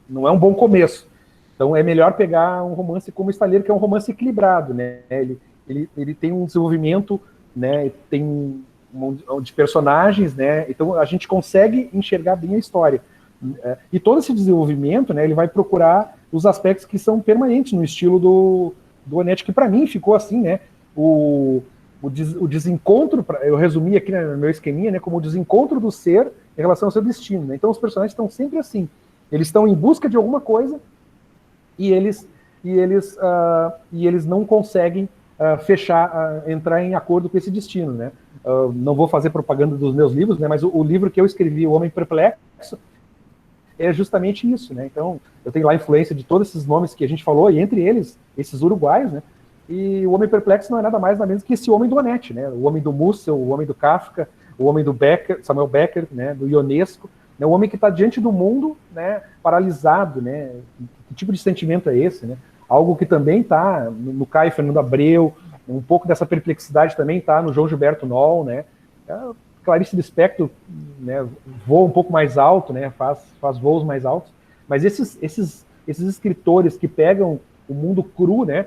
Não é um bom começo. Então é melhor pegar um romance como Estaleiro, que é um romance equilibrado, né? Ele tem um desenvolvimento, né? Tem de personagens, né? Então a gente consegue enxergar bem a história. E todo esse desenvolvimento, né? Ele vai procurar os aspectos que são permanentes no estilo do Onetti, que para mim ficou assim, né? O desencontro, eu resumi aqui no meu esqueminha, né? Como o desencontro do ser em relação ao seu destino, né? Então os personagens estão sempre assim. Eles estão em busca de alguma coisa e eles não conseguem entrar em acordo com esse destino, né? Não vou fazer propaganda dos meus livros, né? Mas o livro que eu escrevi, O Homem Perplexo, é justamente isso, né? Então, eu tenho lá a influência de todos esses nomes que a gente falou, e entre eles, esses uruguaios, né? E o Homem Perplexo não é nada mais nada menos que esse homem do Onetti, né? O homem do Mussel, o homem do Kafka, o homem do Becker, Samuel Becker, né? Do Ionesco, né? O homem que está diante do mundo, né? Paralisado, né? Que tipo de sentimento é esse, né? Algo que também está no Caio Fernando Abreu, um pouco dessa perplexidade também está no João Gilberto Noll, né? Clarice Lispector, né, voa um pouco mais alto, né, faz voos mais altos, mas esses escritores que pegam o mundo cru, né,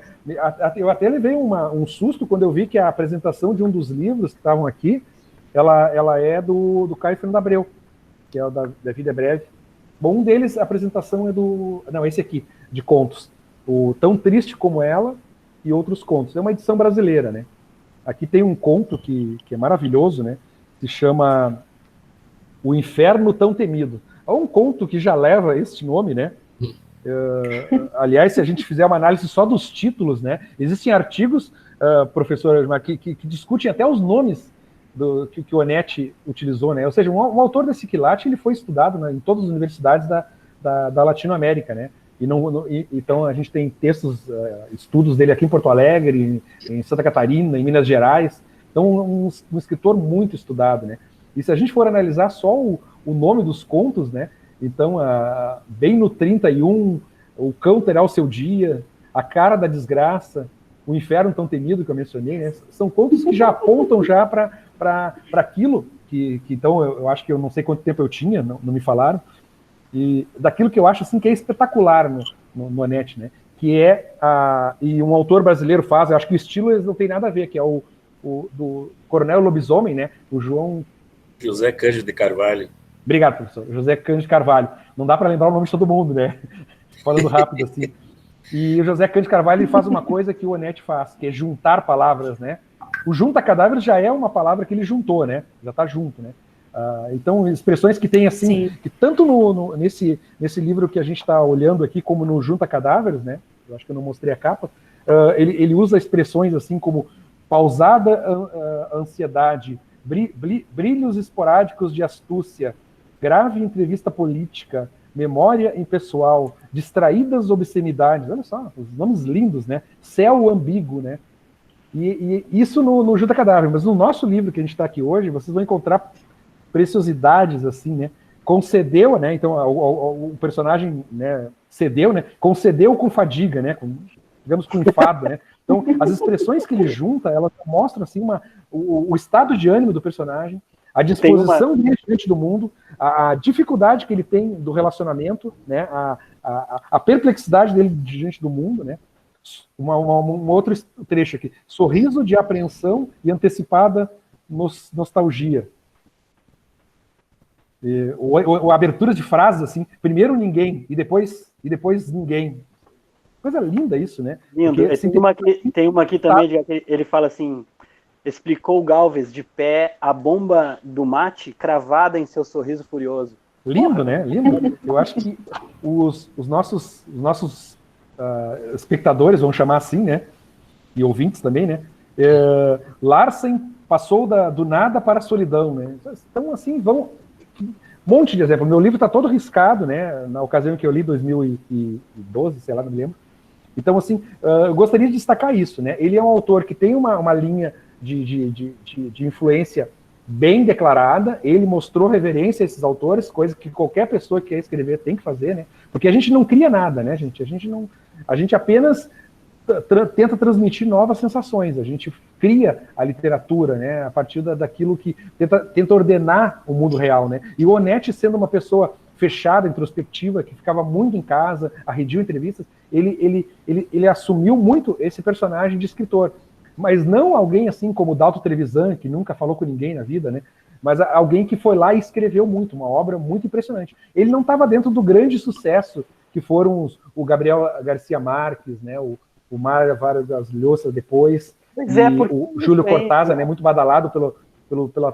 eu até levei um susto quando eu vi que a apresentação de um dos livros que estavam aqui, ela é do Caio Fernando Abreu, que é o da Vida é Breve. Bom, um deles, a apresentação é esse aqui, de contos, o Tão Triste Como Ela e Outros Contos, é uma edição brasileira, né. Aqui tem um conto que é maravilhoso, né, se chama O Inferno Tão Temido. É um conto que já leva este nome, né? Aliás, se a gente fizer uma análise só dos títulos, né? Existem artigos, professor, que discutem até os nomes que o Onetti utilizou, né? Ou seja, um autor desse quilate, ele foi estudado, né, em todas as universidades da Latinoamérica, né? Então a gente tem textos, estudos dele aqui em Porto Alegre, em Santa Catarina, em Minas Gerais. Então, um escritor muito estudado, né? E se a gente for analisar só o nome dos contos, né? Então, bem no 31, O Cão Terá o Seu Dia, A Cara da Desgraça, O Inferno Tão Temido, que eu mencionei, né? São contos que já apontam já para aquilo que então, eu acho que eu não sei quanto tempo eu tinha, não me falaram, e daquilo que eu acho assim, que é espetacular no Onetti, né? Que e um autor brasileiro faz, eu acho que o estilo eles não tem nada a ver, que é o do Coronel Lobisomem, né? O José Cândido de Carvalho. Obrigado, professor. José Cândido de Carvalho. Não dá para lembrar o nome de todo mundo, né? Falando rápido assim. E o José Cândido de Carvalho ele faz uma coisa que o Onetti faz, que é juntar palavras, né? O junta cadáveres já é uma palavra que ele juntou, né? Já está junto, né? Então, expressões que tem assim, sim, que tanto nesse livro que a gente está olhando aqui, como no Junta Cadáveres, né? Eu acho que eu não mostrei a capa. Ele usa expressões assim como pausada ansiedade, brilhos esporádicos de astúcia, grave entrevista política, memória impessoal, distraídas obscenidades, olha só, os nomes lindos, né? Céu ambíguo, né? E isso no Junta Cadáver, mas no nosso livro que a gente está aqui hoje, vocês vão encontrar preciosidades, assim, né? Concedeu, né? Então, o personagem, né, cedeu, né? Concedeu com fadiga, né? Digamos, com enfado, né? Então, as expressões que ele junta, elas mostram, assim, o estado de ânimo do personagem, a disposição dele diante do mundo, a dificuldade que ele tem do relacionamento, né? A perplexidade dele diante do mundo, né? Um outro trecho aqui. Sorriso de apreensão e antecipada nostalgia. Ou abertura de frases, assim, primeiro ninguém, e depois ninguém. Coisa linda isso, né? Lindo. Porque, assim, tem uma aqui também, ele fala assim, explicou Galvez de pé a bomba do mate cravada em seu sorriso furioso. Lindo, né? Lindo. Eu acho que os nossos espectadores, vamos chamar assim, né? E ouvintes também, né? Larsen passou do nada para a solidão, né? Então, assim, vão... Um monte de exemplo. Meu livro está todo riscado, né? Na ocasião que eu li, 2012, sei lá, não me lembro. Então, assim, eu gostaria de destacar isso, né? Ele é um autor que tem uma linha de influência bem declarada. Ele mostrou reverência a esses autores, coisa que qualquer pessoa que quer escrever tem que fazer, né? Porque a gente não cria nada, né, gente? A gente apenas tenta transmitir novas sensações. A gente cria a literatura, né, a partir daquilo que tenta ordenar o mundo real, né? E o Onetti, sendo uma pessoa fechada, introspectiva, que ficava muito em casa, arredia entrevistas, ele assumiu muito esse personagem de escritor. Mas não alguém assim como Dalton Trevisan, que nunca falou com ninguém na vida, né? Mas alguém que foi lá e escreveu muito, uma obra muito impressionante. Ele não estava dentro do grande sucesso que foram o Gabriel Garcia Marques, né? O Mário Vargas Llosa depois, o Júlio Cortázar, né? Muito badalado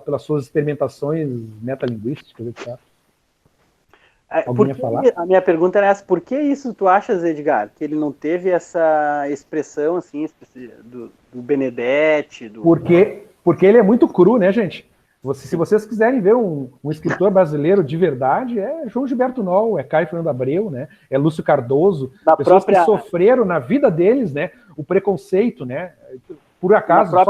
pelas suas experimentações metalinguísticas, etc. A minha pergunta era essa: por que isso tu achas, Edgar, que ele não teve essa expressão assim do Benedetti? Porque ele é muito cru, né, gente? Se vocês quiserem ver um escritor brasileiro de verdade, é João Gilberto Noll, é Caio Fernando Abreu, né? É Lúcio Cardoso, pessoas que sofreram na vida deles, né? O preconceito, né? Por acaso, só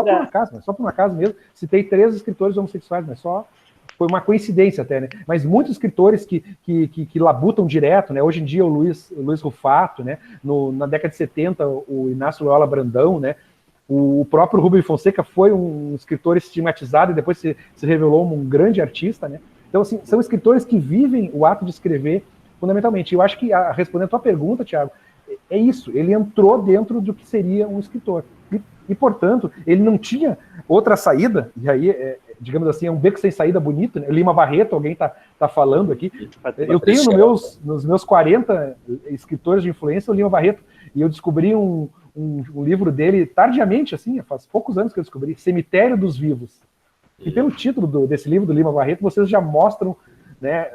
por um acaso mesmo, citei 3 escritores homossexuais, mas só foi uma coincidência até, né? Mas muitos escritores que labutam direto, né? Hoje em dia o Luiz Rufato, né? Na década de 70, o Inácio Loyola Brandão, né? O próprio Rubem Fonseca foi um escritor estigmatizado e depois se revelou um grande artista, né? Então, assim, são escritores que vivem o ato de escrever fundamentalmente. Eu acho que, respondendo a tua pergunta, Thiago, é isso. Ele entrou dentro do que seria um escritor. E, portanto, ele não tinha outra saída, e aí, digamos assim, é um beco sem saída bonito, né? Lima Barreto, alguém tá falando aqui. Eu tenho nos meus 40 escritores de influência o Lima Barreto, e eu descobri um livro dele tardiamente, assim, faz poucos anos que eu descobri, Cemitério dos Vivos. E pelo título desse livro do Lima Barreto, vocês já mostram, né?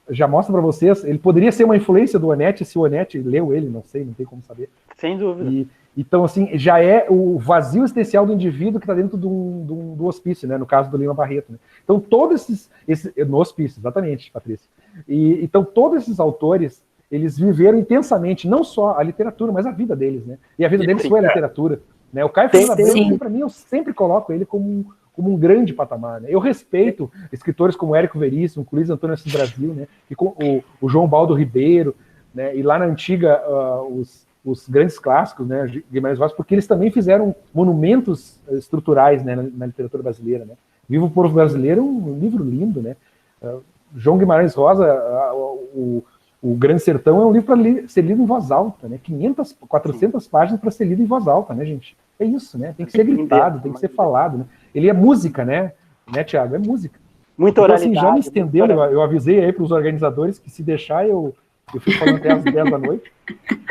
Já mostram para vocês, ele poderia ser uma influência do Onetti, se o Onetti leu ele, não sei, não tem como saber. Sem dúvida. Então, assim, já é o vazio existencial do indivíduo que está dentro do hospício, né? No caso do Lima Barreto. Né? Então, todos no hospício, exatamente, Patrícia. Então, todos esses autores, eles viveram intensamente, não só a literatura, mas a vida deles, né? E a vida deles foi a literatura. Né? O Caio Fernando Abreu, para mim, eu sempre coloco ele como um grande patamar. Né? Eu respeito escritores como Érico Veríssimo, com Luiz Antônio Assis Brasil, né? E com o João Baldo Ribeiro, né? E lá na antiga, os grandes clássicos, né? Guimarães Rosa, porque eles também fizeram monumentos estruturais, né? na literatura brasileira. Né? Viva o Povo Brasileiro é um livro lindo, né? João Guimarães Rosa, o Grande Sertão é um livro para ser lido em voz alta, né? 400 páginas para ser lido em voz alta, né, gente? É isso, né? Tem que ser gritado, tem que ser falado, né? Ele é música, né, Thiago? É música. Muito oralidade. Então, assim, já me estendendo, eu avisei aí para os organizadores que se deixar, eu fico falando até às 10 da noite.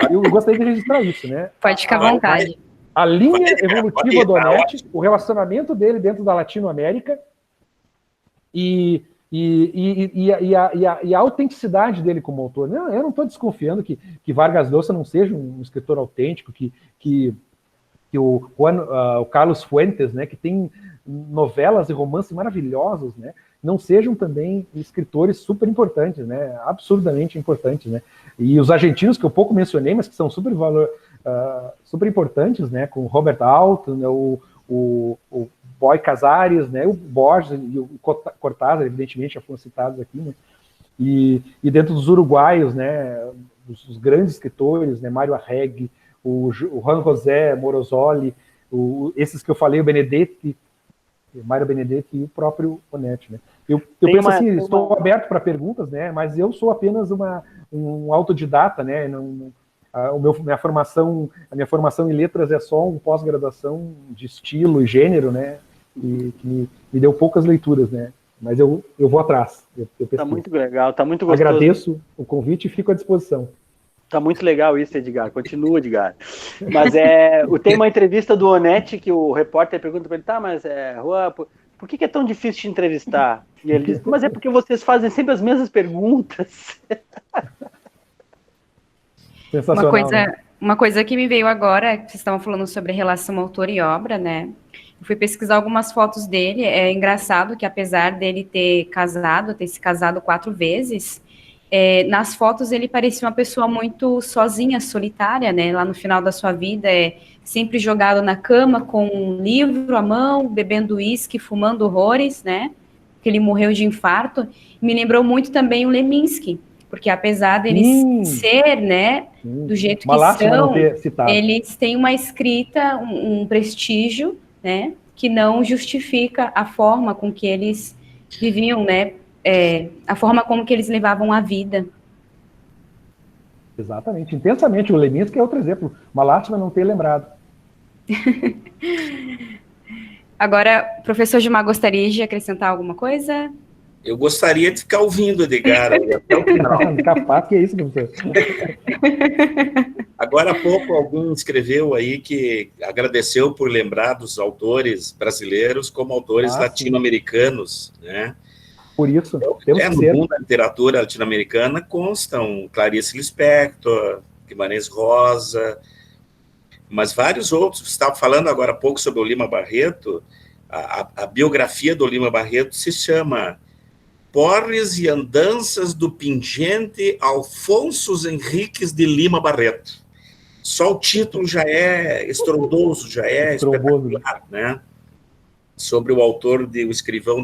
Eu gostaria de registrar isso, né? Pode ficar à vontade. A linha evolutiva do Onetti, o relacionamento dele dentro da Latinoamérica e a autenticidade dele como autor. Não, eu não estou desconfiando que Vargas Llosa não seja um escritor autêntico, que que o Carlos Fuentes, né, que tem novelas e romances maravilhosos, né, não sejam também escritores super importantes, né, absurdamente importantes, né, e os argentinos que eu pouco mencionei, mas que são super importantes, né, com Robert Alton, né, o Boy Casares, né, o Borges e o Cortázar, evidentemente, já foram citados aqui, né, e dentro dos uruguaios, né, os grandes escritores, né, Mário Arregui, o Juan José Morosoli, esses que eu falei, o Benedetti, Mário Benedetti e o próprio Onetti, né. Eu penso assim, estou aberto para perguntas, né, mas eu sou apenas um autodidata, né, a minha formação em letras é só um pós-graduação de estilo e gênero, né, e que me deu poucas leituras, né, mas eu vou atrás. Tá muito legal, tá muito gostoso. Agradeço o convite e fico à disposição. Tá muito legal isso, Edgar. Continua, Edgar. Mas tem uma entrevista do Onetti que o repórter pergunta para ele, tá, mas Juan, por que é tão difícil te entrevistar? E ele diz, mas é porque vocês fazem sempre as mesmas perguntas. Sensacional. Uma coisa que me veio agora, vocês estavam falando sobre relação autor e obra, né? Eu fui pesquisar algumas fotos dele. É engraçado que, apesar dele ter se casado 4 vezes, nas fotos ele parecia uma pessoa muito sozinha, solitária, né? Lá no final da sua vida, sempre jogado na cama com um livro à mão, bebendo uísque, fumando horrores, né? Que ele morreu de infarto. Me lembrou muito também o Leminski, porque apesar deles ser, né, do jeito que são, eles têm uma escrita, um prestígio, né, que não justifica a forma com que eles viviam, né, a forma como que eles levavam a vida. Exatamente, intensamente. O Leminski é outro exemplo. Uma lástima não ter lembrado. Agora, professor Gilmar, gostaria de acrescentar alguma coisa? Eu gostaria de ficar ouvindo, Edgar, até o final. Capaz que é isso, professor. Agora há pouco alguém escreveu aí que agradeceu por lembrar dos autores brasileiros como autores latino-americanos, né? Por isso, no mundo da literatura latino-americana constam Clarice Lispector, Guimarães Rosa, mas vários outros. Você estava falando agora há pouco sobre o Lima Barreto. A biografia do Lima Barreto se chama Porres e Andanças do Pingente Alfonso Henriques de Lima Barreto. Só o título já é estrondoso, já é espetacular, né? Sobre o autor de O Escrivão,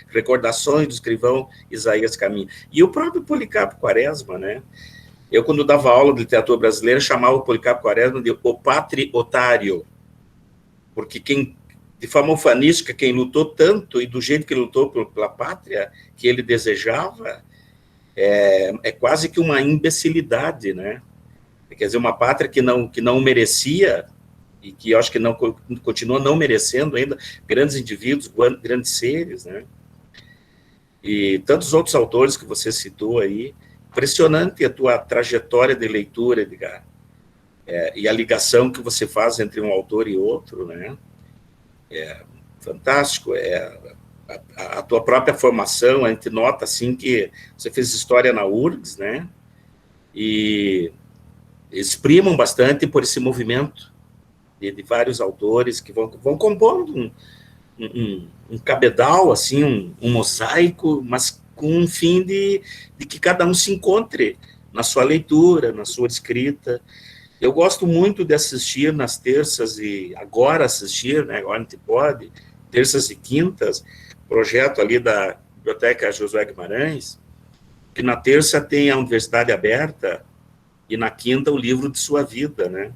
Recordações do Escrivão Isaías Caminha. E o próprio Policarpo Quaresma, né? Eu, quando dava aula de literatura brasileira, chamava o Policarpo Quaresma de o patriotário, porque de forma ufanística, quem lutou tanto e do jeito que lutou pela pátria que ele desejava, é quase que uma imbecilidade, né? Quer dizer, uma pátria que não merecia, e que eu acho que continua não merecendo ainda, grandes indivíduos, grandes seres, né? E tantos outros autores que você citou aí. Impressionante a tua trajetória de leitura, Edgar, e a ligação que você faz entre um autor e outro, né? Fantástico, a tua própria formação. A gente nota, assim, que você fez história na URGS, né? E exprimam bastante por esse movimento de vários autores que vão compondo um cabedal, assim, um mosaico, mas com um fim de que cada um se encontre na sua leitura, na sua escrita. Eu gosto muito de assistir nas terças e agora assistir, né, agora a gente pode, terças e quintas, projeto ali da Biblioteca Josué Guimarães, que na terça tem a Universidade Aberta e na quinta o livro de sua vida, né?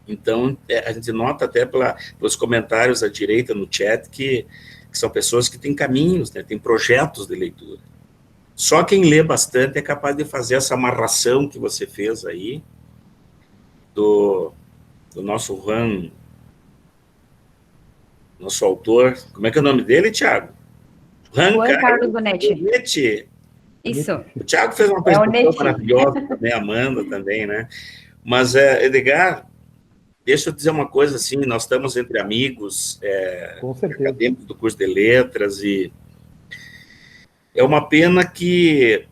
Então, a gente nota até pelos comentários à direita no chat que são pessoas que têm caminhos, né, têm projetos de leitura. Só quem lê bastante é capaz de fazer essa amarração que você fez aí, do nosso nosso autor. Como é que é o nome dele, Thiago? Juan Carlos Bonetti. Isso. O Thiago fez uma apresentação maravilhosa também, a Amanda também, né? Mas, Edgar, deixa eu dizer uma coisa, assim, nós estamos entre amigos, acadêmicos do curso de letras, e é uma pena que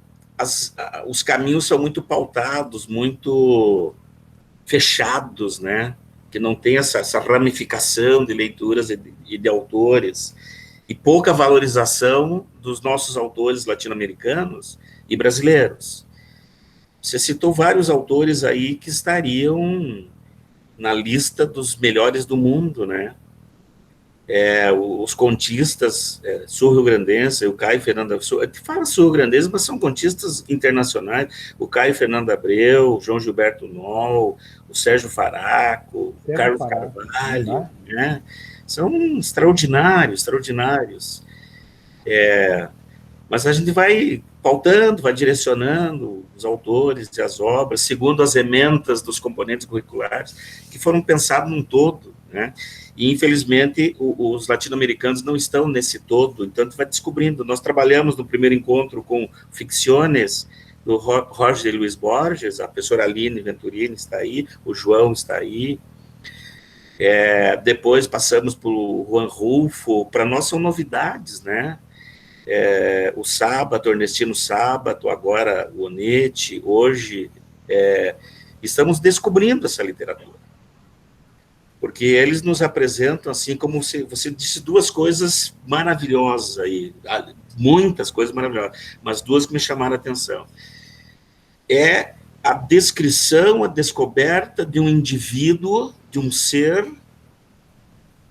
os caminhos são muito pautados, muito fechados, né? que não tem essa ramificação de leituras e de autores, e pouca valorização dos nossos autores latino-americanos e brasileiros. Você citou vários autores aí que estariam na lista dos melhores do mundo, né? Os contistas sul-rio-grandenses, o Caio Fernando Abreu, fala sul-rio-grandenses, mas são contistas internacionais, o Caio Fernando Abreu, o João Gilberto Noll, o Sérgio Faraco, o Carlos Carvalho, né? São extraordinários. Mas a gente vai pautando, vai direcionando os autores e as obras, segundo as emendas dos componentes curriculares, que foram pensados num todo, né? E, infelizmente, os latino-americanos não estão nesse todo, então a gente vai descobrindo. Nós trabalhamos no primeiro encontro com Ficciones, do Jorge Luiz Borges, a professora Aline Venturini está aí, o João está aí. Depois passamos por Juan Rulfo, para nós são novidades, né? O Sábato, Ernestino Sábato, agora o Onetti, hoje, estamos descobrindo essa literatura. Porque eles nos apresentam, assim, como você disse, duas coisas maravilhosas aí, muitas coisas maravilhosas, mas duas que me chamaram a atenção. É a descrição, a descoberta de um indivíduo, de um ser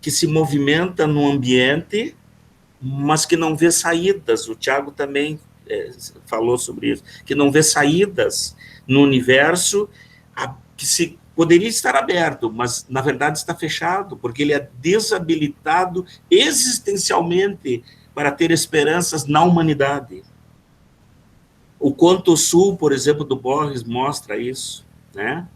que se movimenta no ambiente, mas que não vê saídas. O Tiago também falou sobre isso, que não vê saídas no universo que poderia estar aberto, mas, na verdade, está fechado, porque ele é desabilitado existencialmente para ter esperanças na humanidade. O Conto Sul, por exemplo, do Borges, mostra isso, né?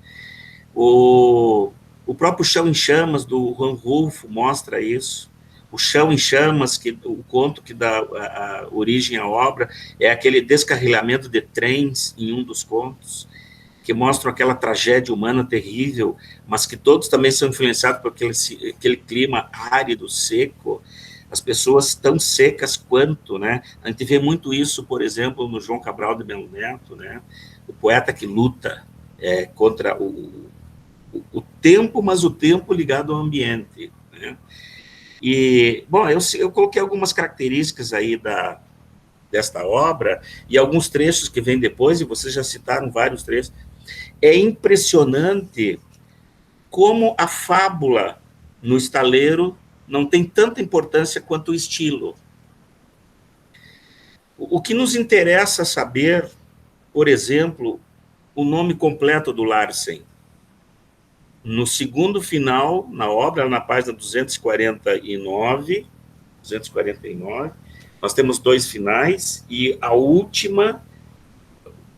O próprio Chão em Chamas, do Juan Rulfo, mostra isso. O Chão em Chamas, o conto que dá a origem à obra, é aquele descarrilamento de trens em um dos contos, que mostram aquela tragédia humana terrível, mas que todos também são influenciados por aquele clima árido, seco, as pessoas tão secas quanto, né? A gente vê muito isso, por exemplo, no João Cabral de Melo Neto, né? O poeta que luta contra o tempo, mas o tempo ligado ao ambiente, né? E, bom, eu coloquei algumas características aí desta obra, e alguns trechos que vêm depois, e vocês já citaram vários trechos. É impressionante como a fábula no estaleiro não tem tanta importância quanto o estilo. O que nos interessa saber, por exemplo, o nome completo do Larsen. No segundo final, na obra, na página 249, nós temos dois finais, e a última,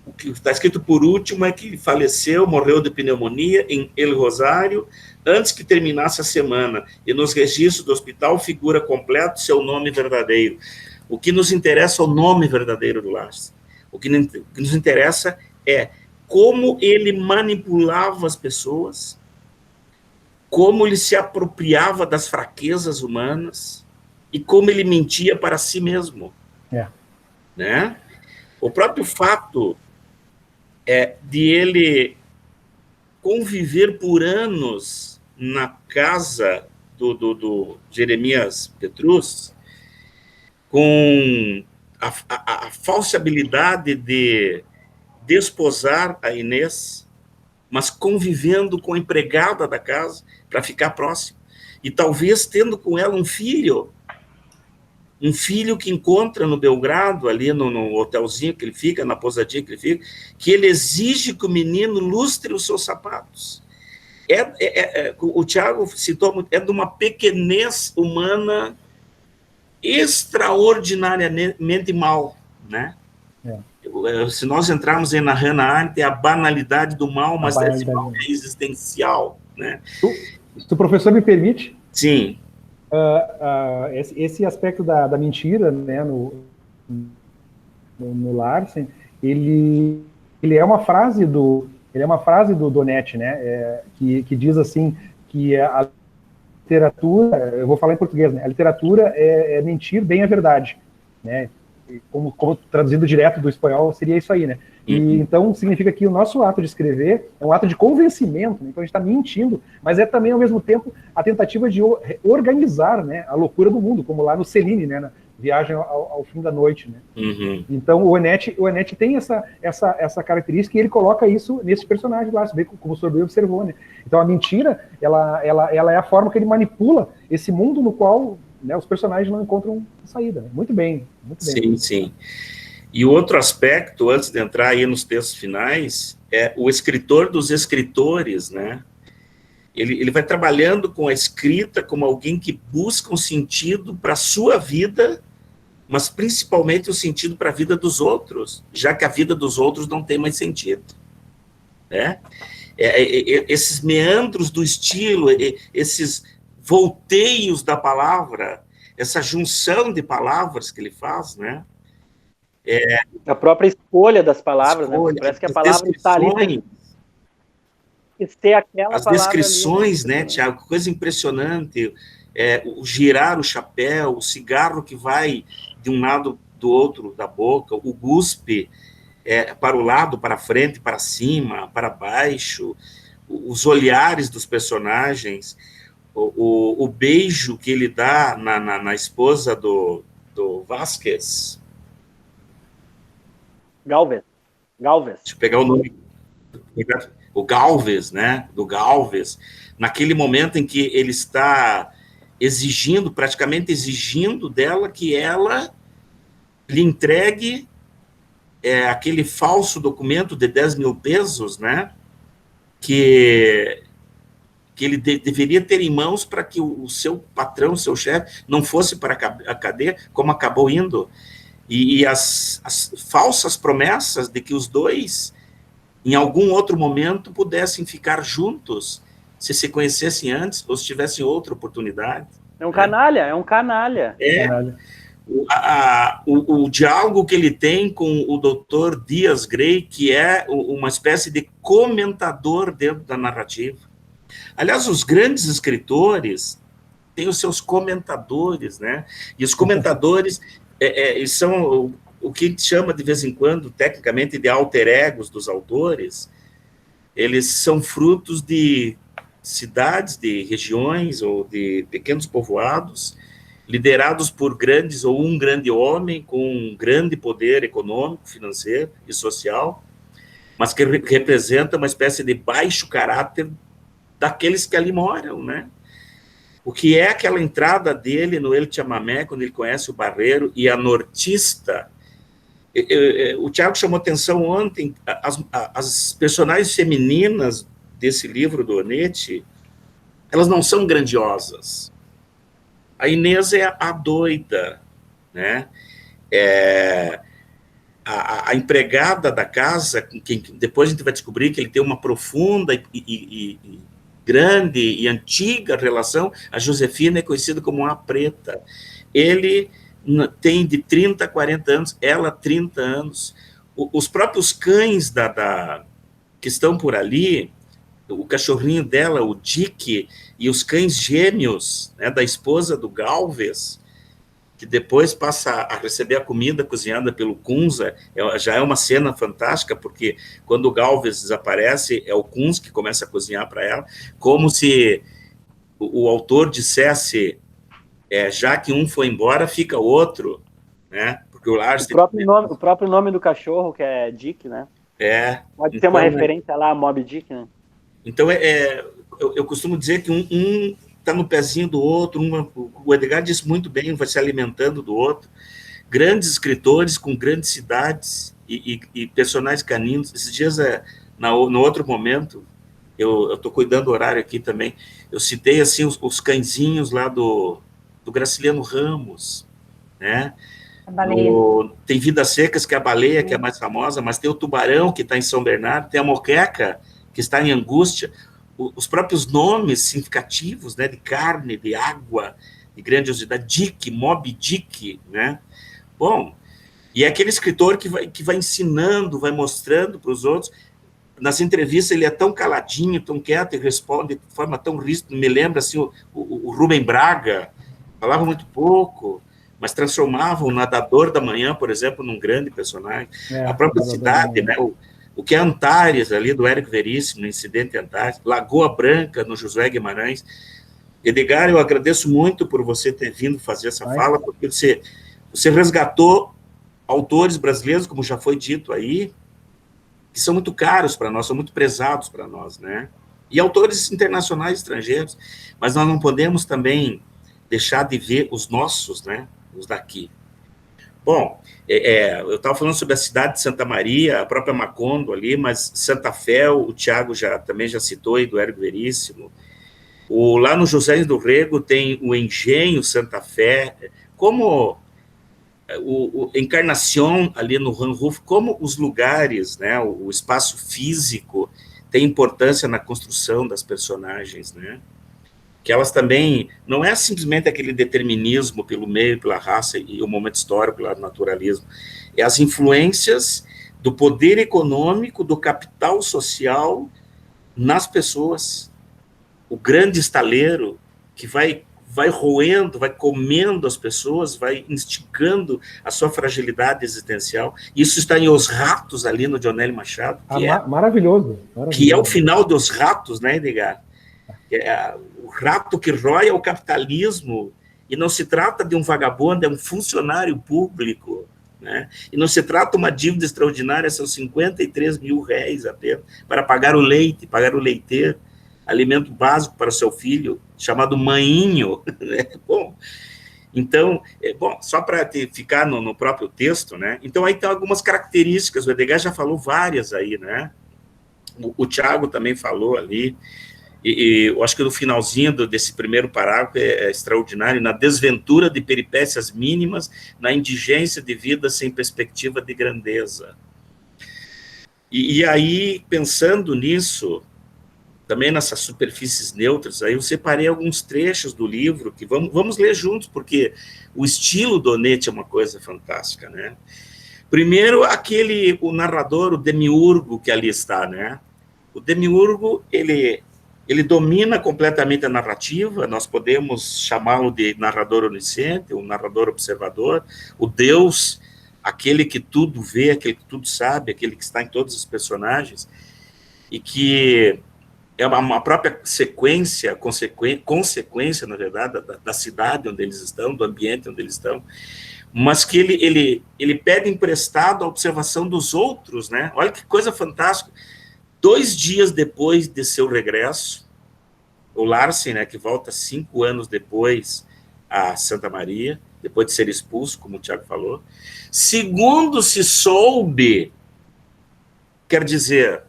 o que está escrito por último é que faleceu, morreu de pneumonia em El Rosário, antes que terminasse a semana, e nos registros do hospital figura completo seu nome verdadeiro. O que nos interessa é o nome verdadeiro do Larsen. O que nos interessa é como ele manipulava as pessoas, como ele se apropriava das fraquezas humanas e como ele mentia para si mesmo. Né? O próprio fato de ele conviver por anos na casa do Jeremias Petrus, com a falsibilidade de desposar a Inês, mas convivendo com a empregada da casa para ficar próximo, e talvez tendo com ela um filho que encontra no Belgrado, ali no hotelzinho que ele fica, na pousadinha que ele fica, que ele exige que o menino lustre os seus sapatos. O Tiago citou muito, de uma pequenez humana extraordinariamente mal, né? Se nós entrarmos na Hannah Arendt, é a banalidade do mal, mas esse mal é existencial, né? Se o professor me permite... Sim. Esse aspecto da mentira, né, no Larsen, ele é uma frase do Donetti, né, que diz assim, que a literatura, eu vou falar em português, né, a literatura é mentir bem a verdade, né, como traduzindo direto do espanhol, seria isso aí, né? E então significa que o nosso ato de escrever é um ato de convencimento, né? Então a gente está mentindo, mas é também, ao mesmo tempo, a tentativa de organizar, né, a loucura do mundo, como lá no Céline, né, na Viagem ao Fim da Noite, né? Então o Onet tem essa característica, e ele coloca isso nesse personagem lá, como o senhor bem observou, né? Então a mentira, ela é a forma que ele manipula esse mundo no qual, né, os personagens não encontram saída, né? Muito bem. Sim, sim. E o outro aspecto, antes de entrar aí nos textos finais, é o escritor dos escritores, né? Ele vai trabalhando com a escrita como alguém que busca um sentido para a sua vida, mas principalmente o sentido para a vida dos outros, já que a vida dos outros não tem mais sentido, né? Esses meandros do estilo, esses volteios da palavra, essa junção de palavras que ele faz, né? A própria escolha das palavras, né? Parece que a palavra está ali. E ser aquela as palavra descrições, ali, né, Tiago? Coisa impressionante. O girar o chapéu, o cigarro que vai de um lado do outro da boca, o guspe para o lado, para frente, para cima, para baixo, os olhares dos personagens, o beijo que ele dá na esposa do Vasquez. Galvez. Deixa eu pegar o nome. O Galvez, né? Do Galvez. Naquele momento em que ele está praticamente exigindo dela que ela lhe entregue aquele falso documento de 10 mil pesos, né? Que ele deveria ter em mãos para que o seu patrão, o seu chefe, não fosse para a cadeia, como acabou indo. E as falsas promessas de que os dois, em algum outro momento, pudessem ficar juntos, se conhecessem antes, ou se tivessem outra oportunidade. É um canalha. O diálogo que ele tem com o Dr. Dias Grey, que é uma espécie de comentador dentro da narrativa. Aliás, os grandes escritores têm os seus comentadores, né? E os comentadores eles são o que chama de vez em quando, tecnicamente, de alter egos dos autores. Eles são frutos de cidades, de regiões ou de pequenos povoados, liderados por grandes ou um grande homem com um grande poder econômico, financeiro e social, mas que representa uma espécie de baixo caráter daqueles que ali moram, né? O que é aquela entrada dele no El Chamamé, quando ele conhece o Barreiro, e a nortista. O Tiago chamou atenção ontem, as personagens femininas desse livro do Onetti, elas não são grandiosas. A Inês é a doida, né? A empregada da casa, que depois a gente vai descobrir que ele tem uma profunda e grande e antiga relação. A Josefina é conhecida como uma preta. Ele tem de 30 a 40 anos, ela 30 anos. Os próprios cães que estão por ali, o cachorrinho dela, o Dick, e os cães gêmeos, né, da esposa do Galvez, que depois passa a receber a comida cozinhada pelo Kunza, já é uma cena fantástica, porque quando o Galvez desaparece, é o Kunz que começa a cozinhar para ela, como se o autor dissesse, já que um foi embora, fica outro, né? Porque o Lars... O próprio nome do cachorro, que é Dick, né? Pode ser uma referência lá a Moby Dick, né? Então, eu costumo dizer que um está no pezinho do outro, o Edgar disse muito bem, vai se alimentando do outro. Grandes escritores com grandes cidades e personagens caninos. Esses dias, no outro momento, eu estou cuidando do horário aqui também, eu citei assim, os cãezinhos lá do Graciliano Ramos, né? Tem Vidas Secas, que é a baleia, que é a mais famosa, mas tem o Tubarão, que está em São Bernardo, tem a Moqueca, que está em Angústia. Os próprios nomes significativos, né, de carne, de água, de grandiosidade, Dick, Moby Dick, né? Bom, e é aquele escritor que vai ensinando, vai mostrando para os outros. Nas entrevistas ele é tão caladinho, tão quieto, e responde de forma tão ríspida. Me lembra assim, o Rubem Braga, falava muito pouco, mas transformava o Nadador da Manhã, por exemplo, num grande personagem. A própria cidade, né? O que é Antares, ali, do Érico Veríssimo, no Incidente Antares, Lagoa Branca, no Josué Guimarães. Edgar, eu agradeço muito por você ter vindo fazer essa fala, porque você resgatou autores brasileiros, como já foi dito aí, que são muito caros para nós, são muito prezados para nós, né? E autores internacionais estrangeiros, mas nós não podemos também deixar de ver os nossos, né? Os daqui. Bom, eu estava falando sobre a cidade de Santa Maria, a própria Macondo ali, mas Santa Fé, o Tiago também já citou aí, do Érico Veríssimo. Lá no José do Rego tem o Engenho Santa Fé, como o Encarnação ali no Ranruf, como os lugares, né, o espaço físico tem importância na construção das personagens, né? Que elas também, não é simplesmente aquele determinismo pelo meio, pela raça e o momento histórico, pelo naturalismo, é as influências do poder econômico, do capital social nas pessoas, o grande estaleiro que vai roendo, vai comendo as pessoas, vai instigando a sua fragilidade existencial. Isso está em Os Ratos, ali no Dionélio Machado, maravilhoso. Que é o final dos Ratos, né, Edgar? O rato que rói o capitalismo, e não se trata de um vagabundo, é um funcionário público, né? E não se trata de uma dívida extraordinária, são 53 mil réis apenas, para pagar o leite, pagar o leiteiro, alimento básico para o seu filho, chamado mainho. Né? Bom, então, só para ficar no próprio texto, né? Então, aí tem algumas características, o Edgar já falou várias aí, né? O Tiago também falou ali, e eu acho que no finalzinho desse primeiro parágrafo é extraordinário, na desventura de peripécias mínimas, na indigência de vida sem perspectiva de grandeza. E aí, pensando nisso, também nessas superfícies neutras, aí eu separei alguns trechos do livro, que vamos ler juntos, porque o estilo do Onetti é uma coisa fantástica, né? Primeiro, o narrador, o demiurgo que ali está, né? O demiurgo, ele domina completamente a narrativa, nós podemos chamá-lo de narrador onisciente, um narrador observador, o Deus, aquele que tudo vê, aquele que tudo sabe, aquele que está em todos os personagens, e que é uma própria consequência, na verdade, da cidade onde eles estão, do ambiente onde eles estão, mas que ele pede emprestado a observação dos outros, né? Olha que coisa fantástica. 2 dias depois de seu regresso, o Larsen, né, que volta 5 anos depois a Santa Maria, depois de ser expulso, como o Tiago falou, segundo se soube, quer dizer,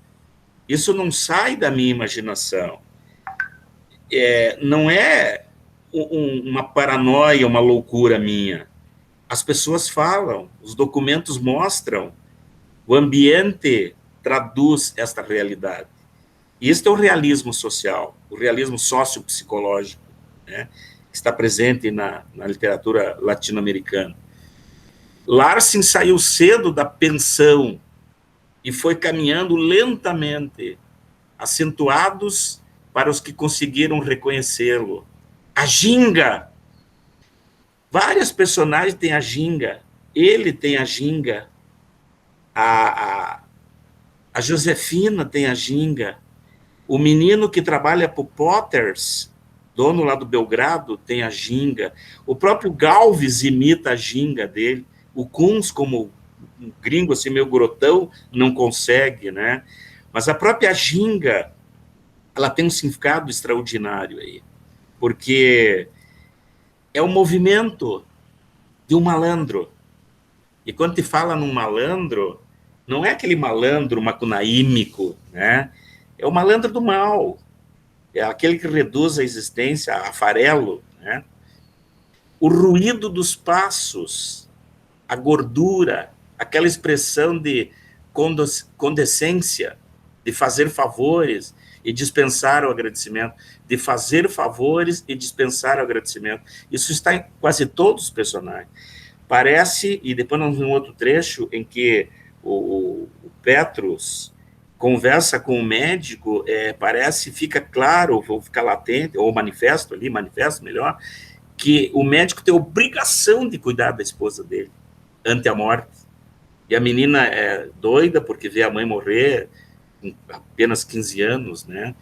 isso não sai da minha imaginação, não é uma paranoia, uma loucura minha. As pessoas falam, os documentos mostram, o ambiente traduz esta realidade. E este é o realismo social, o realismo sociopsicológico, né, que está presente na literatura latino-americana. Larsen saiu cedo da pensão e foi caminhando lentamente, acentuados para os que conseguiram reconhecê-lo. A ginga! Vários personagens têm a ginga. Ele tem a ginga. A Josefina tem a ginga. O menino que trabalha para o Potters, dono lá do Belgrado, tem a ginga. O próprio Galves imita a ginga dele. O Kunz, como um gringo assim, meio grotão, não consegue, né? Mas a própria ginga, ela tem um significado extraordinário aí, porque é o movimento de um malandro. E quando te fala num malandro, não é aquele malandro macunaímico, né? É o malandro do mal, é aquele que reduz a existência a farelo, né? O ruído dos passos, a gordura, aquela expressão de condescência, de fazer favores e dispensar o agradecimento, de fazer favores e dispensar o agradecimento. Isso está em quase todos os personagens. Parece, e depois nós vemos um outro trecho em que o Petrus conversa com o médico, fica claro, ou fica latente, ou manifesto melhor, que o médico tem a obrigação de cuidar da esposa dele ante a morte. E a menina é doida porque vê a mãe morrer com apenas 15 anos, né?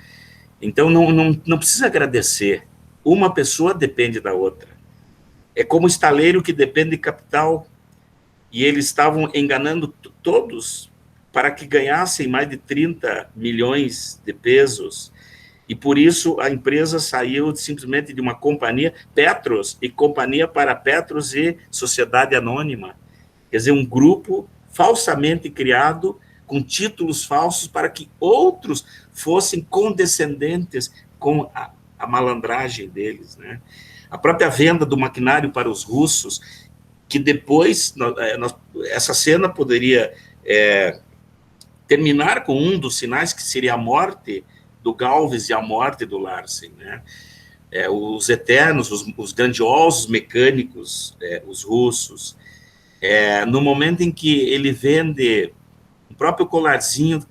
Então, não precisa agradecer. Uma pessoa depende da outra. É como o estaleiro que depende de capital. E eles estavam enganando todos para que ganhassem mais de 30 milhões de pesos. E por isso a empresa saiu simplesmente de uma companhia, Petros, e Companhia para Petros e Sociedade Anônima. Quer dizer, um grupo falsamente criado, com títulos falsos, para que outros fossem condescendentes com a malandragem deles, né? A própria venda do maquinário para os russos, que depois, essa cena poderia terminar com um dos sinais, que seria a morte do Galvez e a morte do Larsen, né? Os eternos, os grandiosos mecânicos, os russos, no momento em que ele vende o próprio colarzinho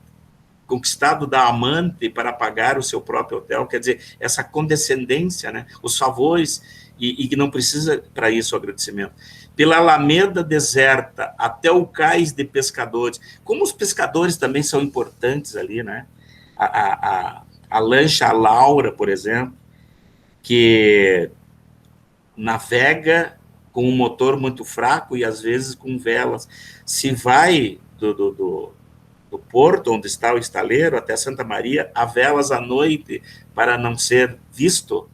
conquistado da amante para pagar o seu próprio hotel, quer dizer, essa condescendência, né? Os favores, e que não precisa para isso o agradecimento. Pela Alameda deserta até o cais de pescadores, como os pescadores também são importantes ali, né? A lancha a Laura, por exemplo, que navega com um motor muito fraco e às vezes com velas. Se vai do porto onde está o estaleiro até Santa Maria, há velas à noite para não ser visto.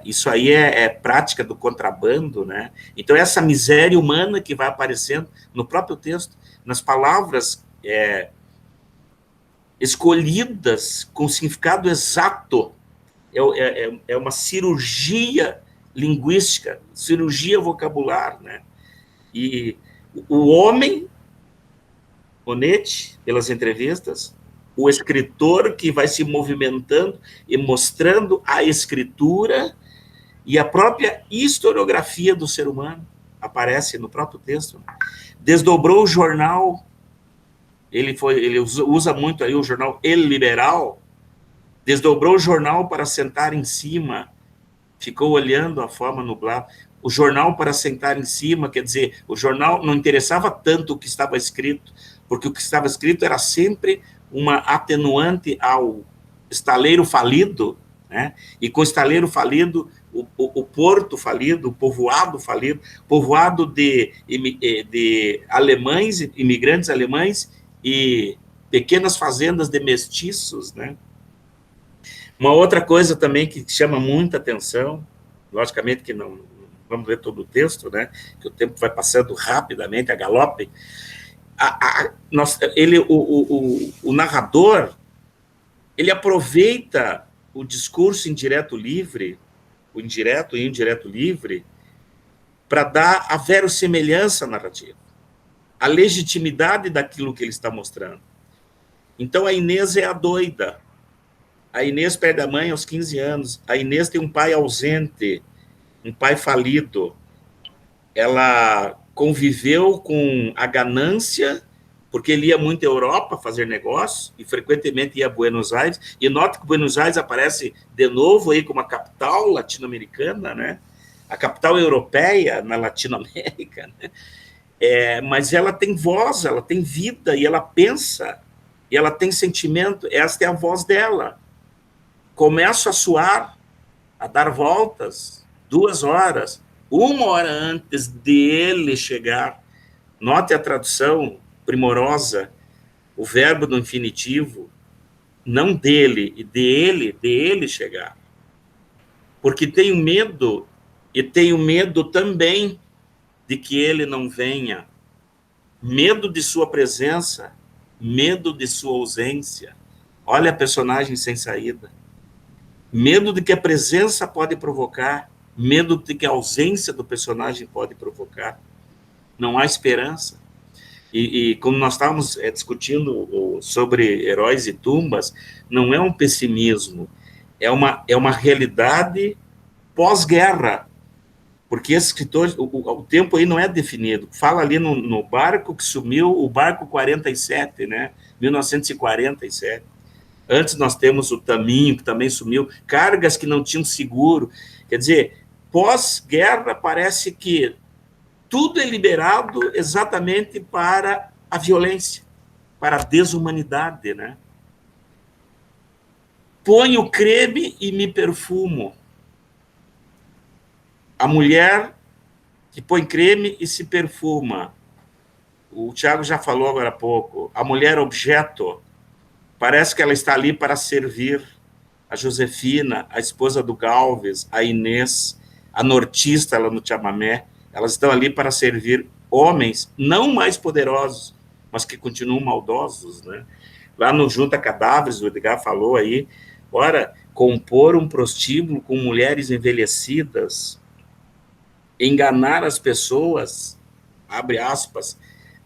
Isso aí é prática do contrabando, né? Então, essa miséria humana que vai aparecendo no próprio texto, nas palavras escolhidas com significado exato, é uma cirurgia linguística, cirurgia vocabular, né? E o homem, Onetti, pelas entrevistas, o escritor que vai se movimentando e mostrando a escritura e a própria historiografia do ser humano, aparece no próprio texto. Desdobrou o jornal, ele usa muito aí o jornal El Liberal, desdobrou o jornal para sentar em cima, ficou olhando a forma nublada. O jornal para sentar em cima, quer dizer, o jornal não interessava tanto o que estava escrito, porque o que estava escrito era sempre uma atenuante ao estaleiro falido, né? E com o estaleiro falido, o porto falido, o povoado de alemães, imigrantes alemães e pequenas fazendas de mestiços, né? Uma outra coisa também que chama muita atenção, logicamente que não vamos ler todo o texto, né? Que o tempo vai passando rapidamente, a galope. O narrador, ele aproveita o discurso indireto livre, o indireto e indireto livre, para dar a verossimilhança narrativa, a legitimidade daquilo que ele está mostrando. Então, a Inês é a doida. A Inês perde a mãe aos 15 anos. A Inês tem um pai ausente, um pai falido. Ela conviveu com a ganância, porque ele ia muito à Europa fazer negócio, e frequentemente ia a Buenos Aires, e nota que Buenos Aires aparece de novo aí como a capital latino-americana, né? A capital europeia na Latinoamérica, né? Mas ela tem voz, ela tem vida, e ela pensa, e ela tem sentimento, esta é a voz dela. Começo a suar, a dar voltas, 2 horas, 1 hora antes dele chegar. Note a tradução primorosa, o verbo do infinitivo, não dele, e de ele chegar. Porque tenho medo, e tenho medo também de que ele não venha. Medo de sua presença, medo de sua ausência. Olha a personagem sem saída. Medo de que a presença pode provocar, medo de que a ausência do personagem pode provocar. Não há esperança. E como nós estávamos discutindo sobre heróis e tumbas, não é um pessimismo, é uma realidade pós-guerra, porque esse escritor, o tempo aí não é definido. Fala ali no barco que sumiu, o barco 47, né? 1947. Antes nós temos o Taminho, que também sumiu, cargas que não tinham seguro. Quer dizer, pós-guerra parece que tudo é liberado exatamente para a violência, para a desumanidade, né? Ponho creme e me perfumo. A mulher que põe creme e se perfuma. O Tiago já falou agora há pouco. A mulher objeto, parece que ela está ali para servir. A Josefina, a esposa do Galvez, a Inês, a nortista lá no chamamé, elas estão ali para servir homens não mais poderosos, mas que continuam maldosos, né? Lá no Junta Cadáveres, o Edgar falou aí, ora, compor um prostíbulo com mulheres envelhecidas, enganar as pessoas, abre aspas,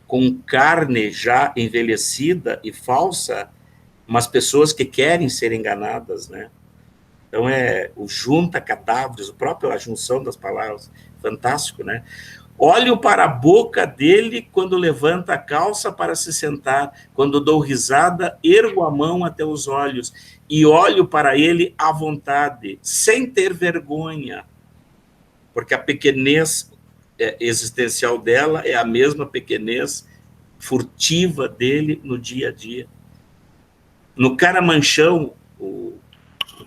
com carne já envelhecida e falsa, mas pessoas que querem ser enganadas, né? Então, o junta cadáveres, a junção das palavras, fantástico, né? Olho para a boca dele quando levanta a calça para se sentar, quando dou risada, ergo a mão até os olhos e olho para ele à vontade, sem ter vergonha, porque a pequenez existencial dela é a mesma pequenez furtiva dele no dia a dia. No Caramanchão, o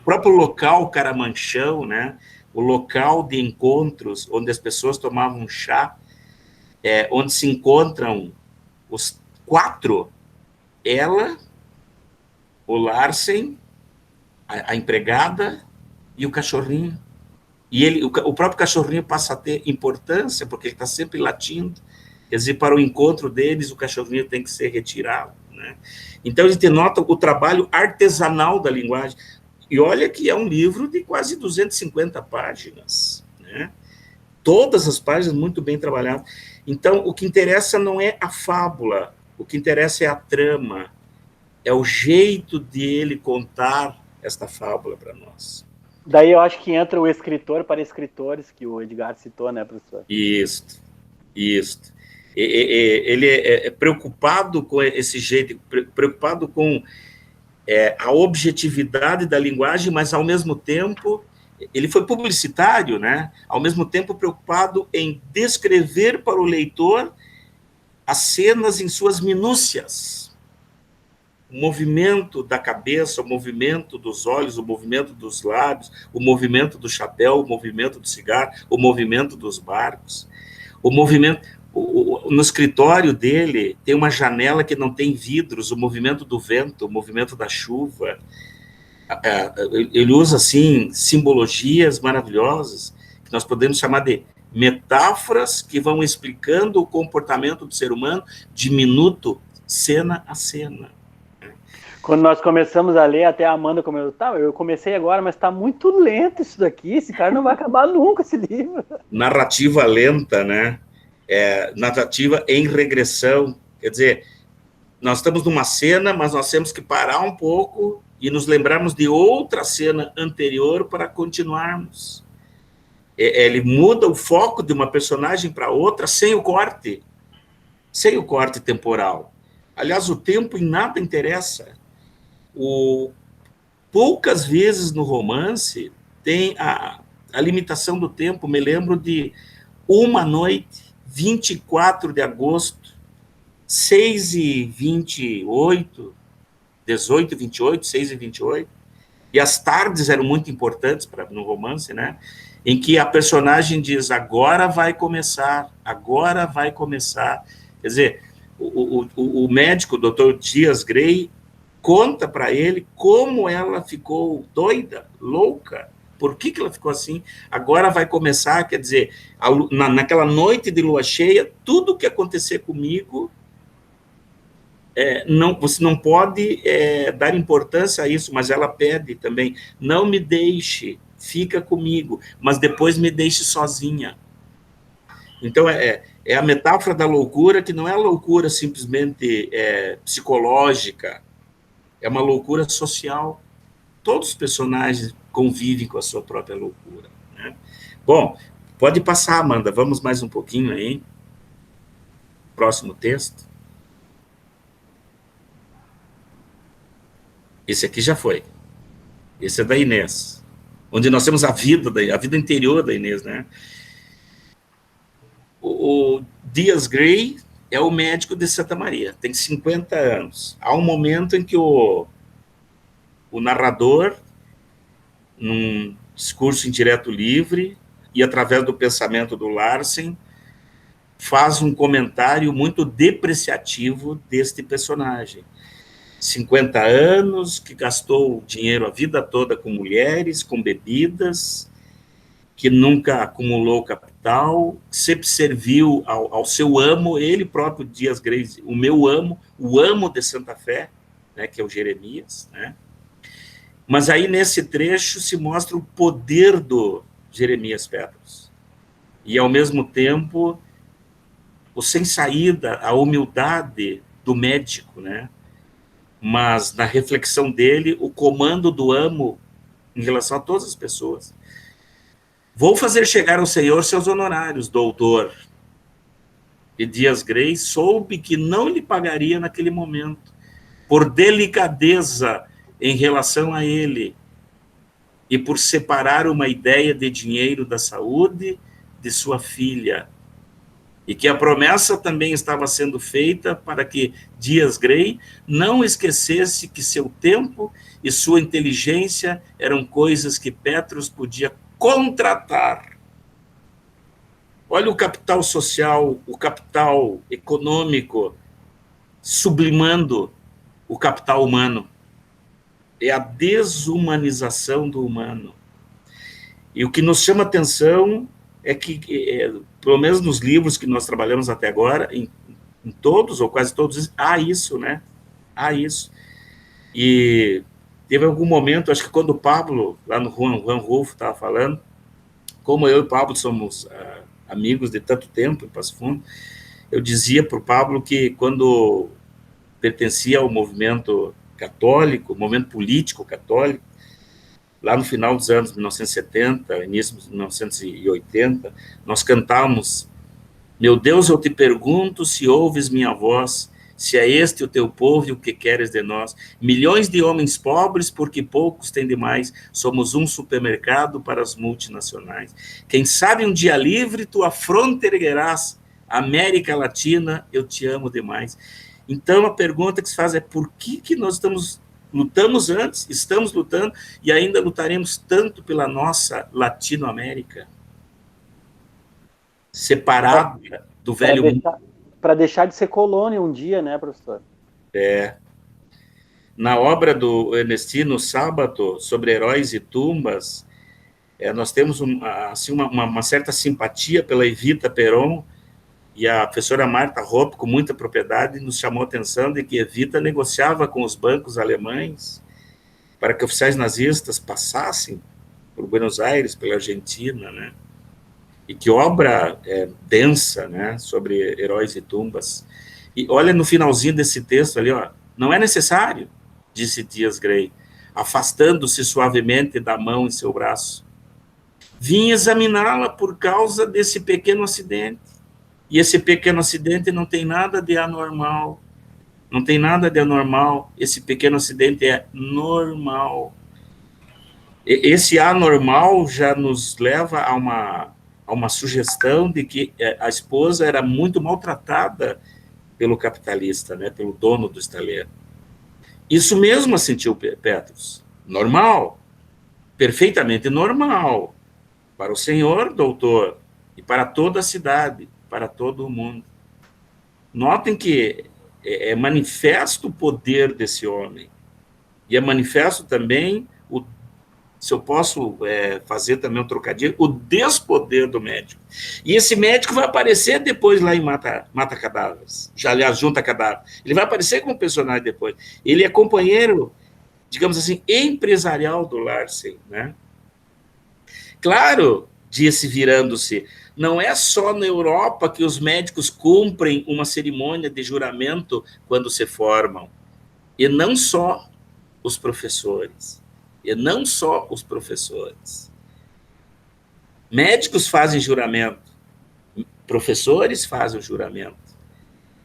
próprio local Caramanchão, né? O local de encontros onde as pessoas tomavam chá, onde se encontram os 4, ela, o Larsen, a empregada e o cachorrinho. E o próprio cachorrinho passa a ter importância, porque ele está sempre latindo. Quer dizer, para o encontro deles, o cachorrinho tem que ser retirado, né? Então, a gente nota o trabalho artesanal da linguagem. E olha que é um livro de quase 250 páginas, né? Todas as páginas muito bem trabalhadas. Então, o que interessa não é a fábula, o que interessa é a trama, é o jeito de ele contar esta fábula para nós. Daí eu acho que entra o escritor para escritores, que o Edgar citou, né, professor? Isso. Ele é preocupado com esse jeito, preocupado com a objetividade da linguagem, mas, ao mesmo tempo, ele foi publicitário, né? Ao mesmo tempo preocupado em descrever para o leitor as cenas em suas minúcias. O movimento da cabeça, o movimento dos olhos, o movimento dos lábios, o movimento do chapéu, o movimento do cigarro, o movimento dos barcos, o movimento... No escritório dele tem uma janela que não tem vidros, o movimento do vento, o movimento da chuva. Ele usa, assim, simbologias maravilhosas, que nós podemos chamar de metáforas que vão explicando o comportamento do ser humano de minuto, cena a cena. Quando nós começamos a ler, até a Amanda comentou, eu comecei agora, mas está muito lento isso daqui, esse cara não vai acabar nunca, esse livro. Narrativa lenta, né? Narrativa em regressão, quer dizer, nós estamos numa cena, mas nós temos que parar um pouco e nos lembrarmos de outra cena anterior para continuarmos. Ele muda o foco de uma personagem para outra sem o corte temporal. Aliás, o tempo em nada interessa. Poucas vezes no romance tem a limitação do tempo. Me lembro de Uma Noite, 24 de agosto, 6h28, 18h28, 6h28, e as tardes eram muito importantes no romance, né? Em que a personagem diz, agora vai começar. Quer dizer, o médico, o Dr. Dias Grey, conta para ele como ela ficou doida, louca. Por que ela ficou assim? Agora vai começar, quer dizer, naquela noite de lua cheia, tudo que acontecer comigo, você não pode dar importância a isso, mas ela pede também, não me deixe, fica comigo, mas depois me deixe sozinha. Então, é a metáfora da loucura, que não é a loucura simplesmente psicológica, é uma loucura social. Todos os personagens convivem com a sua própria loucura, né? Bom, pode passar, Amanda, vamos mais um pouquinho aí. Próximo texto. Esse aqui já foi. Esse é da Inês. onde nós temos a vida interior da Inês, né? O Dias Grey é o médico de Santa Maria, tem 50 anos. Há um momento em que o narrador, num discurso indireto livre, e através do pensamento do Larsen, faz um comentário muito depreciativo deste personagem. 50 anos, que gastou dinheiro a vida toda com mulheres, com bebidas, que nunca acumulou capital, sempre serviu ao seu amo, ele próprio, Dias Grey, o meu amo, o amo de Santa Fé, né, que é o Jeremias, né? Mas aí, nesse trecho, se mostra o poder do Jeremias Petros. E, ao mesmo tempo, o sem saída, a humildade do médico, né? Mas, na reflexão dele, o comando do amo em relação a todas as pessoas. Vou fazer chegar ao Senhor seus honorários, doutor. E Dias Grey soube que não lhe pagaria naquele momento, por delicadeza em relação a ele, e por separar uma ideia de dinheiro da saúde de sua filha, e que a promessa também estava sendo feita para que Dias Grey não esquecesse que seu tempo e sua inteligência eram coisas que Petros podia contratar. Olha o capital social, o capital econômico, sublimando o capital humano. É a desumanização do humano. E o que nos chama atenção é que, pelo menos nos livros que nós trabalhamos até agora, em todos, ou quase todos, há isso, né? Há isso. E teve algum momento, acho que quando o Pablo, lá no Juan Rulfo, estava falando, como eu e o Pablo somos amigos de tanto tempo em Passo Fundo, eu dizia para o Pablo que quando pertencia ao movimento católico, movimento político católico, lá no final dos anos 1970, início de 1980, nós cantávamos: meu Deus, eu te pergunto se ouves minha voz, se é este o teu povo e o que queres de nós. Milhões de homens pobres, porque poucos têm demais, somos um supermercado para as multinacionais. Quem sabe um dia livre tua fronteira erguerás, América Latina, eu te amo demais. Então a pergunta que se faz é: por que nós lutamos antes, estamos lutando e ainda lutaremos tanto pela nossa Latinoamérica? Separada do velho mundo. Para deixar de ser colônia um dia, né, professor? Na obra do Ernestino Sábato, sobre heróis e tumbas, nós temos assim, uma certa simpatia pela Evita Peron, e a professora Marta Hoppe, com muita propriedade, nos chamou a atenção de que Evita negociava com os bancos alemães para que oficiais nazistas passassem por Buenos Aires, pela Argentina, né? E que obra densa, né, sobre heróis e tumbas. E olha no finalzinho desse texto ali, ó: não é necessário, disse Dias Grey, afastando-se suavemente da mão em seu braço. Vim examiná-la por causa desse pequeno acidente. E esse pequeno acidente não tem nada de anormal. Não tem nada de anormal. Esse pequeno acidente é normal. Esse anormal já nos leva a uma sugestão de que a esposa era muito maltratada pelo capitalista, né, pelo dono do estaleiro. Isso mesmo assentiu Petros. Normal. Perfeitamente normal. Para o senhor, doutor, e para toda a cidade, para todo o mundo. Notem que é manifesto o poder desse homem. E é manifesto também, se eu posso fazer também um trocadilho, o despoder do médico. E esse médico vai aparecer depois lá em Mata Cadáveres, aliás, Junta Cadáveres. Ele vai aparecer como personagem depois. Ele é companheiro, digamos assim, empresarial do Larsen, né? Claro, disse virando-se, não é só na Europa que os médicos cumprem uma cerimônia de juramento quando se formam. E não só os professores. E não só os professores. Médicos fazem juramento. Professores fazem o juramento.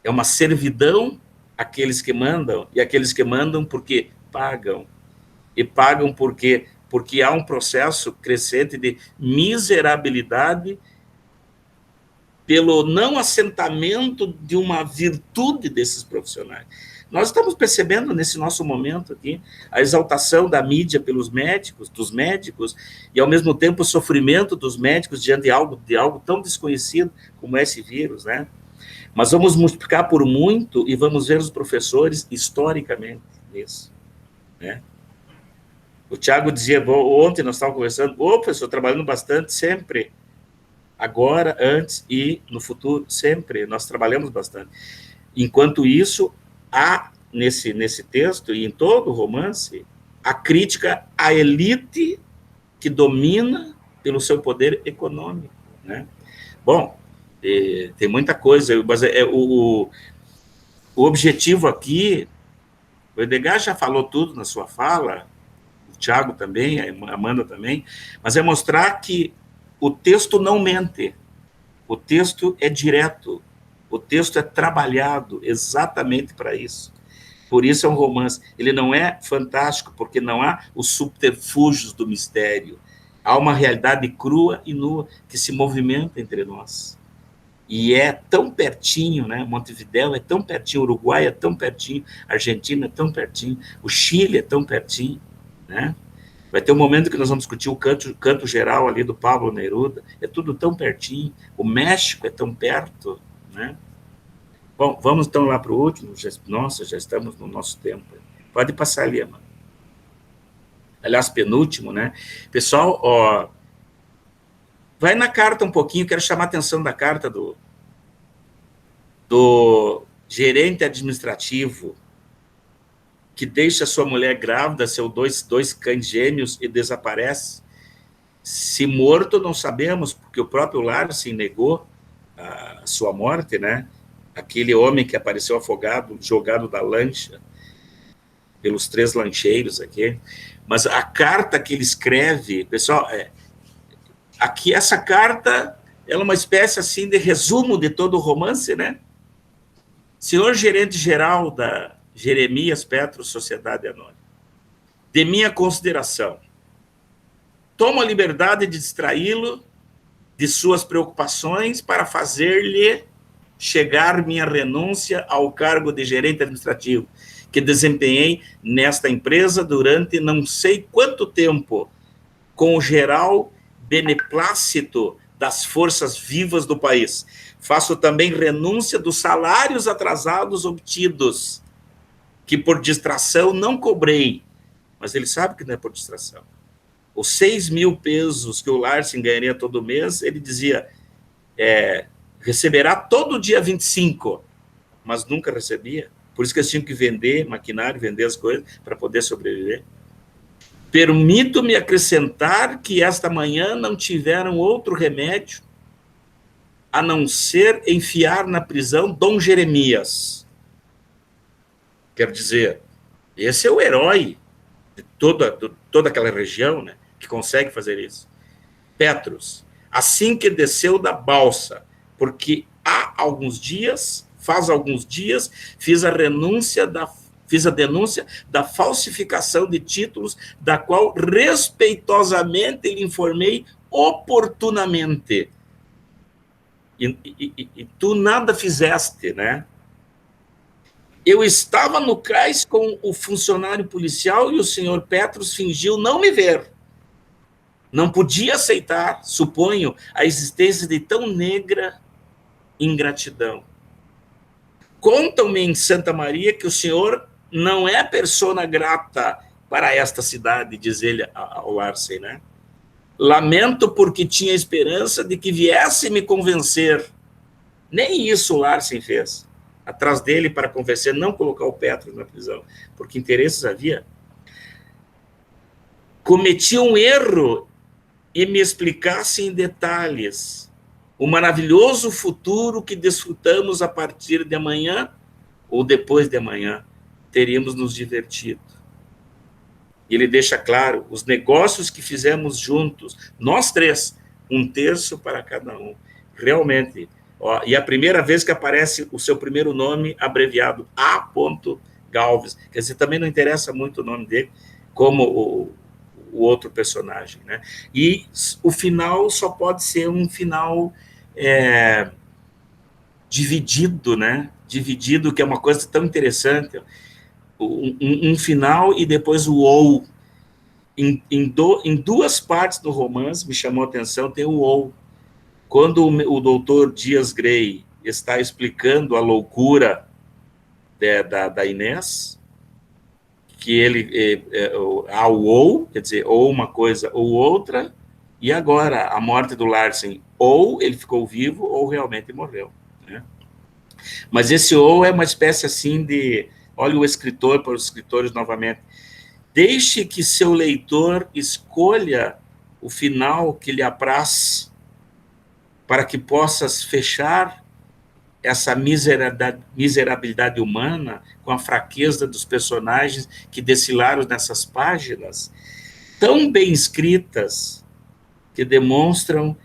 É uma servidão àqueles que mandam, e aqueles que mandam porque pagam. E pagam porque porque há um processo crescente de miserabilidade pelo não assentamento de uma virtude desses profissionais. Nós estamos percebendo nesse nosso momento aqui a exaltação da mídia pelos médicos, dos médicos, e ao mesmo tempo o sofrimento dos médicos diante de algo tão desconhecido como esse vírus, né? Mas vamos multiplicar por muito e vamos ver os professores historicamente nisso, né? O Tiago dizia, ontem nós estávamos conversando, professor, trabalhando bastante sempre, agora, antes e no futuro, sempre, nós trabalhamos bastante. Enquanto isso, há nesse texto e em todo o romance, a crítica à elite que domina pelo seu poder econômico, né? Bom, tem muita coisa, mas o objetivo aqui, o Edgar já falou tudo na sua fala, o Tiago também, a Amanda também, mas é mostrar que o texto não mente, o texto é direto, o texto é trabalhado exatamente para isso. Por isso é um romance. Ele não é fantástico, porque não há os subterfúgios do mistério. Há uma realidade crua e nua que se movimenta entre nós. E é tão pertinho, né? Montevidéu é tão pertinho, Uruguai é tão pertinho, Argentina é tão pertinho, o Chile é tão pertinho, né? Vai ter um momento que nós vamos discutir o canto geral ali do Pablo Neruda, é tudo tão pertinho, o México é tão perto, né? Bom, vamos então lá para o último, nossa, já estamos no nosso tempo. Pode passar ali, mano. Aliás, penúltimo, né? Pessoal, ó, vai na carta um pouquinho, quero chamar a atenção da carta do gerente administrativo que deixa sua mulher grávida, seus dois cães gêmeos e desaparece. Se morto, não sabemos, porque o próprio Larsen negou a sua morte, né? Aquele homem que apareceu afogado, jogado da lancha, pelos 3 lancheiros aqui. Mas a carta que ele escreve, pessoal, aqui essa carta, ela é uma espécie assim de resumo de todo o romance, né? Senhor gerente-geral da Jeremias Petros Sociedade Anônima, de minha consideração, tomo a liberdade de distraí-lo de suas preocupações para fazer-lhe chegar minha renúncia ao cargo de gerente administrativo, que desempenhei nesta empresa durante não sei quanto tempo, com o geral beneplácito das forças vivas do país. Faço também renúncia dos salários atrasados obtidos, que por distração não cobrei, mas ele sabe que não é por distração. Os 6.000 pesos que o Larsen ganharia todo mês, ele dizia, receberá todo dia 25, mas nunca recebia. Por isso que eles tinham que vender maquinário, vender as coisas, para poder sobreviver. Permito-me acrescentar que esta manhã não tiveram outro remédio a não ser enfiar na prisão Dom Jeremias. Quero dizer, esse é o herói de toda aquela região, né, que consegue fazer isso. Petros, assim que desceu da balsa, porque faz alguns dias, fiz a denúncia da falsificação de títulos, da qual respeitosamente lhe informei oportunamente. E tu nada fizeste, né? Eu estava no cais com o funcionário policial e o senhor Petros fingiu não me ver. Não podia aceitar, suponho, a existência de tão negra ingratidão. Contam-me em Santa Maria que o senhor não é persona grata para esta cidade, diz ele ao Larsen, né? Lamento porque tinha esperança de que viesse me convencer. Nem isso o Larsen fez. Atrás dele para convencer, não colocar o Petros na prisão, porque interesses havia. Cometi um erro e me explicasse em detalhes o maravilhoso futuro que desfrutamos a partir de amanhã ou depois de amanhã, teríamos nos divertido. E ele deixa claro, os negócios que fizemos juntos, nós 3, 1/3 para cada um. Realmente, ó, e a primeira vez que aparece o seu primeiro nome abreviado, A. Galves, quer dizer, também não interessa muito o nome dele, como o outro personagem, né? E o final só pode ser um final dividido, né? Dividido, que é uma coisa tão interessante. Um final e depois o ou. Em duas partes do romance, me chamou a atenção, tem o ou. Quando o doutor Dias Grey está explicando a loucura da Inês, que ele há o ou, quer dizer, ou uma coisa ou outra, e agora a morte do Larsen, ou ele ficou vivo ou realmente morreu, né? Mas esse ou é uma espécie assim de, olha o escritor para os escritores novamente, deixe que seu leitor escolha o final que lhe apraz, para que possas fechar essa miserabilidade humana com a fraqueza dos personagens que desfilaram nessas páginas, tão bem escritas, que demonstram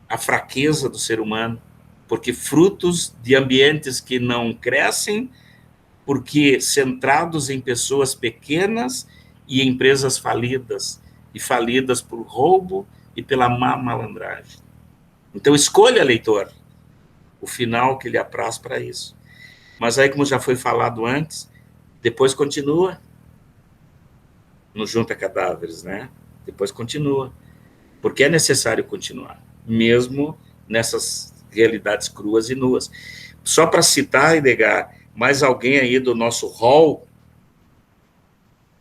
a fraqueza do ser humano, porque frutos de ambientes que não crescem, porque centrados em pessoas pequenas e empresas falidas, e falidas por roubo e pela má malandragem. Então, escolha, leitor, o final que lhe apraz para isso. Mas aí, como já foi falado antes, depois continua no Junta Cadáveres, né? Depois continua, porque é necessário continuar, mesmo nessas realidades cruas e nuas. Só para citar, Edgar, mais alguém aí do nosso hall,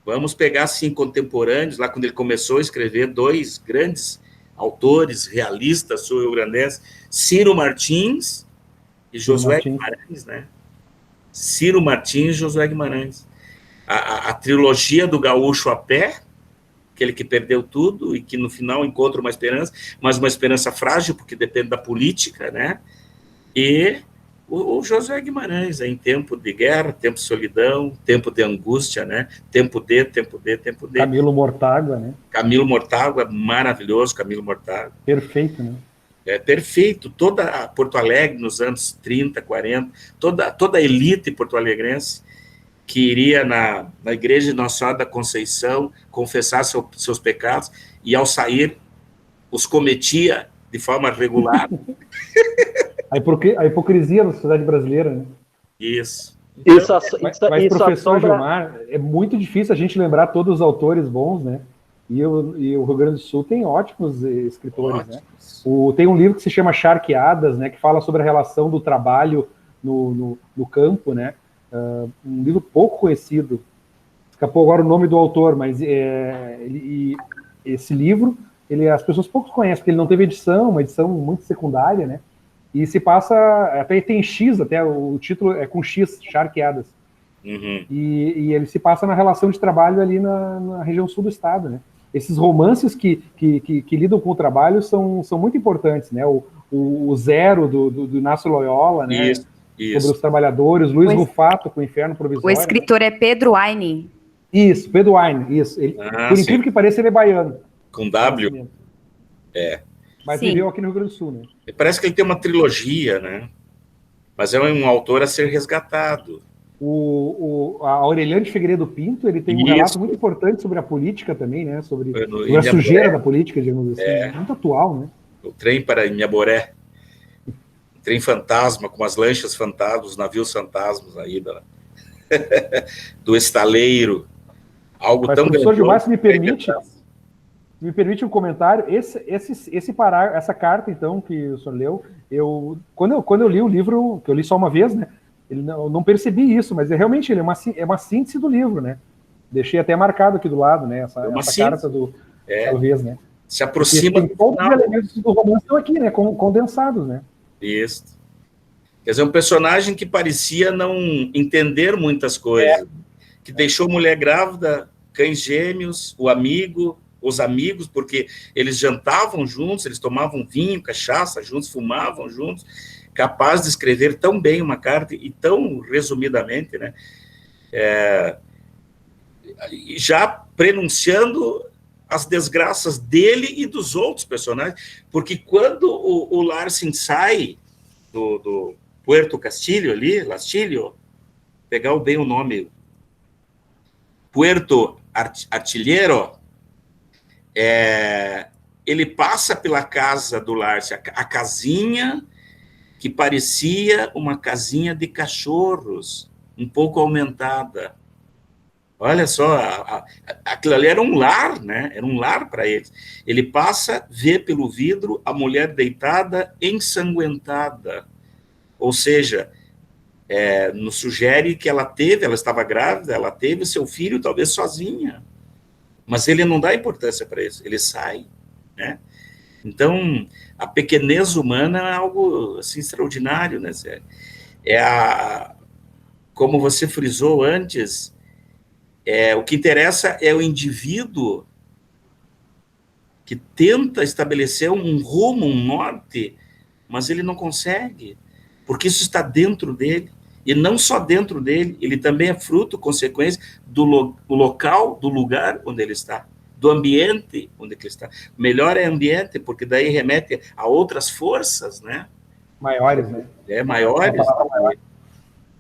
vamos pegar, assim, contemporâneos, lá quando ele começou a escrever, dois grandes autores realistas sul-rio-grandenses, Ciro Martins e Josué Guimarães, né? Ciro Martins e Josué Guimarães. A trilogia do gaúcho a pé, aquele que perdeu tudo e que no final encontra uma esperança, mas uma esperança frágil, porque depende da política, né? E o Josué Guimarães, em tempo de guerra, tempo de solidão, tempo de angústia, né? Tempo de. Camilo Mortágua, né? Camilo Mortágua, maravilhoso, Camilo Mortágua. Perfeito, né? É perfeito. Toda a Porto Alegre, nos anos 30, 40, toda a elite porto-alegrense que iria na igreja de Nossa Senhora da Conceição confessar seus pecados, e ao sair os cometia de forma regular. A hipocrisia da sociedade brasileira, né? Isso. Então, mas professor Gilmar, é muito difícil a gente lembrar todos os autores bons, né? E o Rio Grande do Sul tem ótimos escritores, né? Tem um livro que se chama Charqueadas, né? Que fala sobre a relação do trabalho no campo, né? Um livro pouco conhecido. Escapou agora o nome do autor, mas esse livro, as pessoas pouco conhecem, porque ele não teve edição, uma edição muito secundária, né? E se passa, até tem X, até o título é com X, Charqueadas. Uhum. E ele se passa na relação de trabalho ali na região sul do estado, né? Esses romances que lidam com o trabalho são muito importantes, né? O Zero, do Inácio Loyola, né? Isso. Sobre os trabalhadores, Luiz Rufato com o Inferno Provisório. O escritor, né? É Pedro Aine. Isso, Pedro Aine, isso. Por incrível que pareça, ele é baiano. Com W? Mas viveu aqui no Rio Grande do Sul, né? Parece que ele tem uma trilogia, né? Mas é um autor a ser resgatado. A Aureliano de Figueiredo Pinto, ele tem um relato muito importante sobre a política também, né? Sobre a sujeira da política, digamos assim. Muito atual, né? O trem para Inhaboré. O trem fantasma, com as lanchas fantasmas, os navios fantasmas aí do estaleiro. Algo tão grande. Professor Gilmar, se me permite um comentário. Essa carta, então, que o senhor leu, quando eu li o livro, que eu li só uma vez, né? Eu não percebi isso, mas realmente ele é uma síntese do livro, né? Deixei até marcado aqui do lado, né? Essa carta talvez, né? Se aproxima. Todos os elementos do romance estão aqui, né? Condensados, né? Isso. Quer dizer, um personagem que parecia não entender muitas coisas, que deixou mulher grávida, cães gêmeos, os amigos, porque eles jantavam juntos, eles tomavam vinho, cachaça juntos, fumavam juntos, capaz de escrever tão bem uma carta e tão resumidamente, né? Já prenunciando as desgraças dele e dos outros personagens, porque quando o Larsen sai do Puerto Castillo ali, Lastillo, pegar bem o nome, Puerto Artillero, ele passa pela casa do Lárcio, a casinha que parecia uma casinha de cachorros, um pouco aumentada. Olha só, aquilo ali era um lar, né? Era um lar para eles. Ele passa, vê pelo vidro a mulher deitada, ensanguentada. Ou seja, nos sugere que ela estava grávida, ela teve seu filho, talvez sozinha. Mas ele não dá importância para isso, ele sai, né? Então, a pequenez humana é algo assim, extraordinário, né? Como você frisou antes, o que interessa é o indivíduo que tenta estabelecer um rumo, um norte, mas ele não consegue, porque isso está dentro dele, e não só dentro dele, ele também é fruto, consequência do local, do lugar onde ele está, do ambiente onde ele está. Melhor é ambiente, porque daí remete a outras forças, né? Maiores, né? Maiores.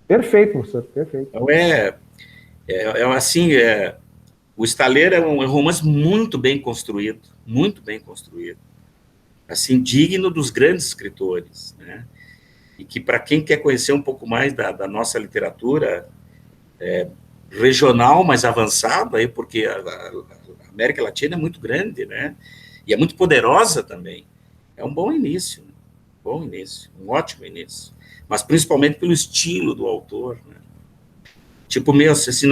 Perfeito, professor, perfeito. Então, assim, o Estaleiro é um romance muito bem construído, assim, digno dos grandes escritores, né? E que, para quem quer conhecer um pouco mais da nossa literatura regional, mais avançada, aí, porque a América Latina é muito grande, né? E é muito poderosa também. É um bom início, um ótimo início. Mas principalmente pelo estilo do autor, né? Tipo, assim,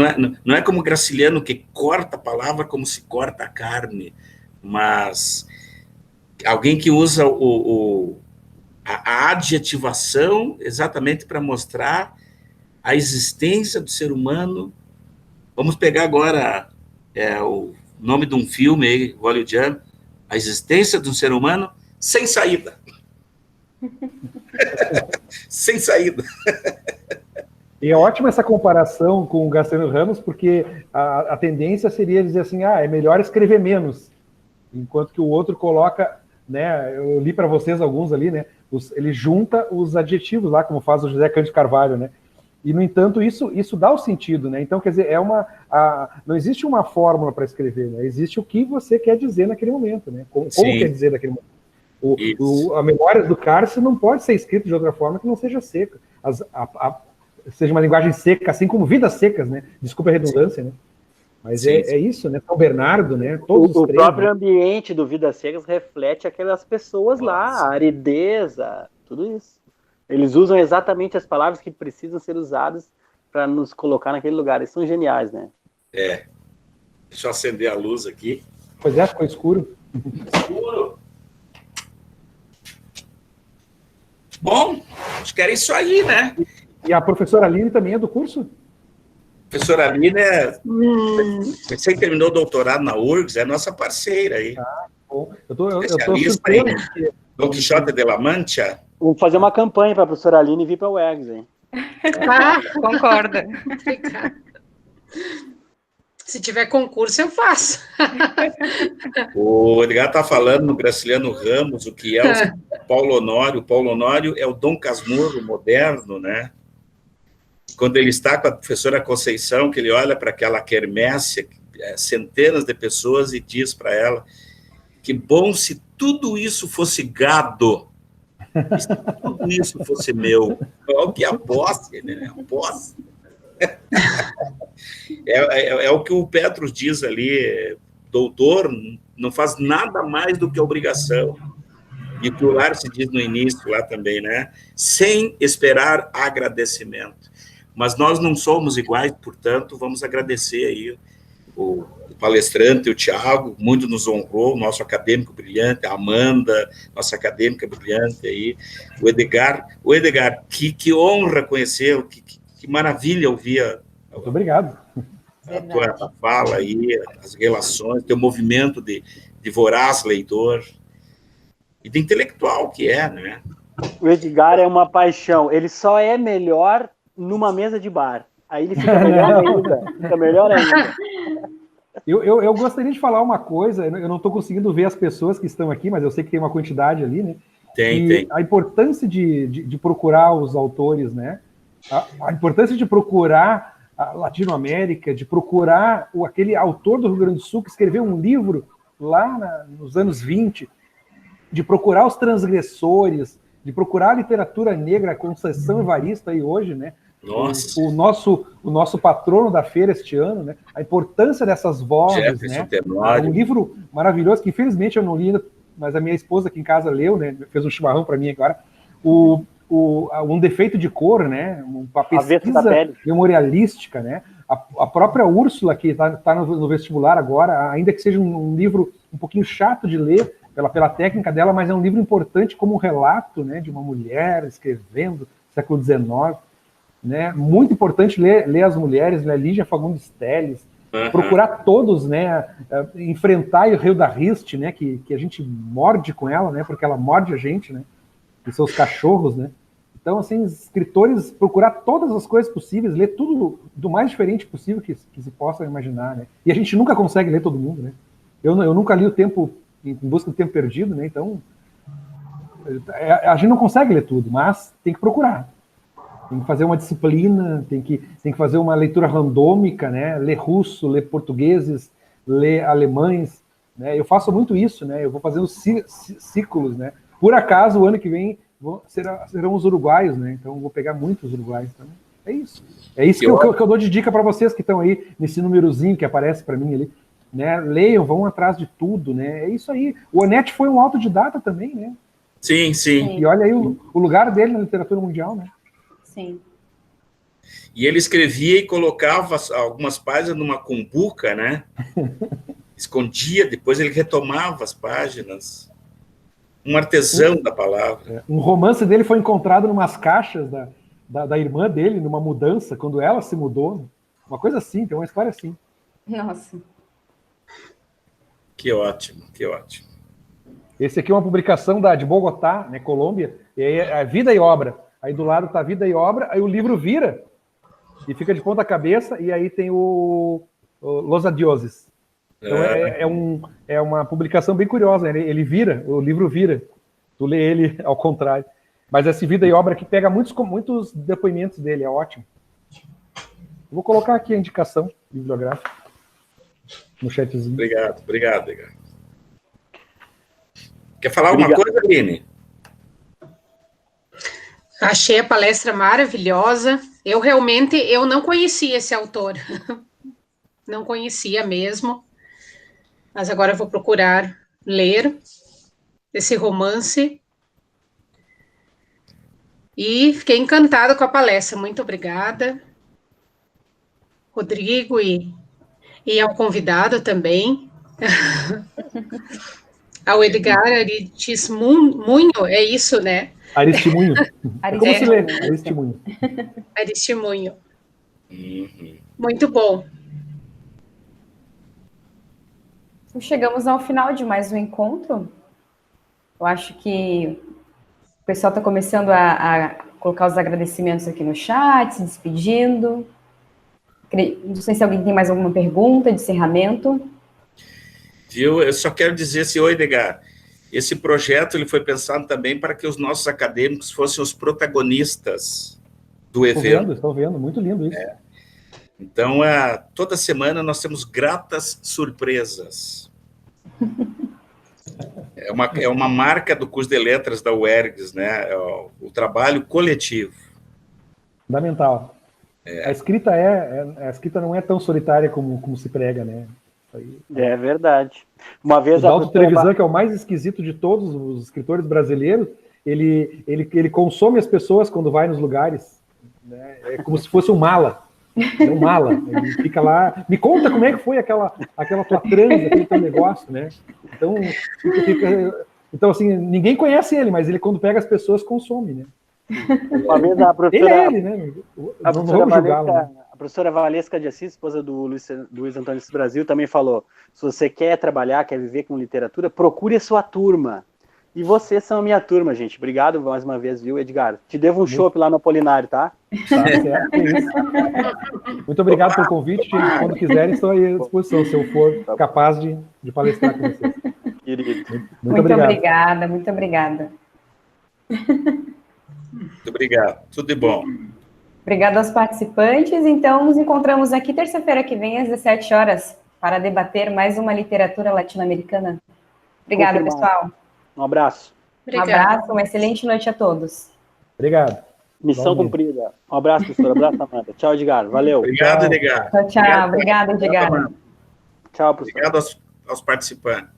não é como Graciliano, que corta a palavra como se corta a carne, mas alguém que usa a adjetivação exatamente para mostrar a existência do ser humano. Vamos pegar agora o nome de um filme aí, hollywoodiano, A Existência de um Ser Humano Sem Saída. Sem saída. E é ótima essa comparação com o Graciliano Ramos, porque a tendência seria dizer assim, é melhor escrever menos, enquanto que o outro coloca, né, eu li para vocês alguns ali, né, ele junta os adjetivos lá, como faz o José Cândido Carvalho, né, e no entanto isso dá o sentido, né, então quer dizer, não existe uma fórmula para escrever, né, existe o que você quer dizer naquele momento, né, como quer dizer naquele momento. A Memória do Cárcere não pode ser escrita de outra forma que não seja seca, seja uma linguagem seca, assim como Vidas Secas, né, desculpa a redundância, né. Mas é isso, né? São Bernardo, né? Todos o próprio ambiente do Vidas Secas reflete aquelas pessoas lá, a aridez, tudo isso. Eles usam exatamente as palavras que precisam ser usadas para nos colocar naquele lugar. Eles são geniais, né? Deixa eu acender a luz aqui. Pois ficou escuro. Escuro. Bom, acho que era isso aí, né? E a professora Aline também é do curso? Professora Aline você que terminou o doutorado na URGS, é nossa parceira aí. Bom. Eu tô surpreso. Don Quixote de la Mancha. Vamos fazer uma campanha para a professora Aline vir para o UERGS, hein? Concorda. Se tiver concurso, eu faço. O Edgar está falando no Graciliano Ramos, o que é o Paulo Honório. O Paulo Honório é o Dom Casmurro moderno, né? Quando ele está com a professora Conceição, que ele olha para aquela quermesse, centenas de pessoas, e diz para ela que bom se tudo isso fosse gado, se tudo isso fosse meu. Qual que é a posse, né? A posse. É o que o Petros diz ali, doutor não faz nada mais do que obrigação. E o que o Lárcio diz no início lá também, né? Sem esperar agradecimento. Mas nós não somos iguais, portanto, vamos agradecer aí o palestrante, o Tiago, muito nos honrou, o nosso acadêmico brilhante, a Amanda, nossa acadêmica brilhante aí, o Edgar, que honra conhecê-lo, que maravilha ouvir muito obrigado. A tua fala aí, as relações, teu movimento de voraz leitor e de intelectual que é, né? O Edgar é uma paixão, ele só é melhor numa mesa de bar. Aí ele fica melhor ainda. Eu gostaria de falar uma coisa, eu não estou conseguindo ver as pessoas que estão aqui, mas eu sei que tem uma quantidade ali, né? Tem. A importância de procurar os autores, né? A importância de procurar a Latinoamérica, de procurar aquele autor do Rio Grande do Sul que escreveu um livro lá nos anos 20, de procurar os transgressores, de procurar a literatura negra, a Conceição Evaristo aí hoje, né? Nossa. O nosso patrono da feira este ano, né? A importância dessas vozes, Jefferson né? Tenório. Um livro maravilhoso que infelizmente eu não li ainda, mas a minha esposa aqui em casa leu, né? Fez um chimarrão para mim agora. Um defeito de cor, né? Uma pesquisa memorialística, né? A própria Úrsula, que está no vestibular agora, ainda que seja um livro um pouquinho chato de ler pela técnica dela, mas é um livro importante como um relato, né, de uma mulher escrevendo século XIX, né? Muito importante ler as mulheres, né? Lígia Fagundes Telles, procurar todos, né? Enfrentar o Rio da Riste, né? Que a gente morde com ela, né? Porque ela morde a gente, né? E seus cachorros, né? Então, assim, escritores, procurar todas as coisas possíveis, ler tudo do mais diferente possível que se possa imaginar, né? E a gente nunca consegue ler todo mundo, né? Eu nunca li o Tempo, em busca do Tempo Perdido, né? Então, a gente não consegue ler tudo, mas tem que procurar. Tem que fazer uma disciplina, tem que fazer uma leitura randômica, né? Ler russo, ler portugueses, ler alemães, né? Eu faço muito isso, né? Eu vou fazendo ciclos, né? Por acaso, o ano que vem serão os uruguaios, né? Então, eu vou pegar muitos uruguaios. Então, é isso. É isso que eu dou de dica para vocês que estão aí nesse númerozinho que aparece para mim ali. Né? Leiam, vão atrás de tudo, né? É isso aí. O Onetti foi um autodidata também, né? Sim, sim. E olha aí o lugar dele na literatura mundial, né? Sim. E ele escrevia e colocava algumas páginas numa cumbuca, né? Escondia, depois ele retomava as páginas. Um artesão da palavra. Um romance dele foi encontrado numas caixas da irmã dele, numa mudança, quando ela se mudou. Uma coisa assim, tem uma história assim. Nossa. Que ótimo, que ótimo. Esse aqui é uma publicação de Bogotá, né, Colômbia, e aí é Vida e Obra. Aí do lado tá Vida e Obra, aí o livro vira e fica de ponta cabeça, e aí tem o Los Adioses. Então é uma publicação bem curiosa, né? Ele vira, o livro vira, tu lê ele ao contrário. Mas esse Vida e Obra aqui pega muitos depoimentos dele, é ótimo. Eu vou colocar aqui a indicação bibliográfica no chatzinho. Obrigado. Quer falar alguma coisa, Aline? Achei a palestra maravilhosa. Eu realmente não conhecia esse autor. Não conhecia mesmo. Mas agora eu vou procurar ler esse romance. E fiquei encantada com a palestra. Muito obrigada, Rodrigo, e ao convidado também. Ao Edgar Aristimunho, é isso, né? Aristimunho. Como se lê? Aristimunho. Aristimunho. Muito bom. Chegamos ao final de mais um encontro. Eu acho que o pessoal está começando a colocar os agradecimentos aqui no chat, se despedindo. Não sei se alguém tem mais alguma pergunta de encerramento. Eu só quero dizer assim, Edgar, esse projeto ele foi pensado também para que os nossos acadêmicos fossem os protagonistas do evento. Estou vendo, muito lindo isso. Então, toda semana nós temos gratas surpresas. É uma marca do curso de letras da UERGS, né? O trabalho coletivo. Fundamental. A escrita não é tão solitária como se prega, né? É verdade. Uma vez o Dalton Trevisan, que é o mais esquisito de todos os escritores brasileiros, ele consome as pessoas quando vai nos lugares, né? É como se fosse um mala. É um mala. Ele fica lá. Me conta como é que foi aquela tua transa, aquele teu negócio, né? Então, assim, ninguém conhece ele, mas ele, quando pega as pessoas, consome, né? Uma vez a professora, né? Não vamos julgá-lo, né? A professora Valesca de Assis, esposa do Luiz Antônio Brasil, também falou: se você quer trabalhar, quer viver com literatura, procure a sua turma. E vocês são a minha turma, gente. Obrigado mais uma vez, viu, Edgar? Te devo um chopp lá no Apolinário, tá? Tá certo, é isso. Muito obrigado pelo convite. Quando quiserem, estou aí à disposição, se eu for capaz de palestrar com vocês. Querido. Muito obrigada, muito obrigada. Muito obrigado. Tudo de bom. Obrigada aos participantes. Então, nos encontramos aqui terça-feira que vem, às 17 horas. para debater mais uma literatura latino-americana. Obrigada, Confirmado. pessoal. Um abraço. Um abraço, uma excelente noite a todos. Obrigado. Missão Igualmente. cumprida. Um abraço, professor. Abraço, Amanda. Tchau, Edgar. Valeu. Obrigado, Tchau. Edgar. Tchau, tchau. Obrigada, Edgar. Tchau, professor. Obrigado aos participantes.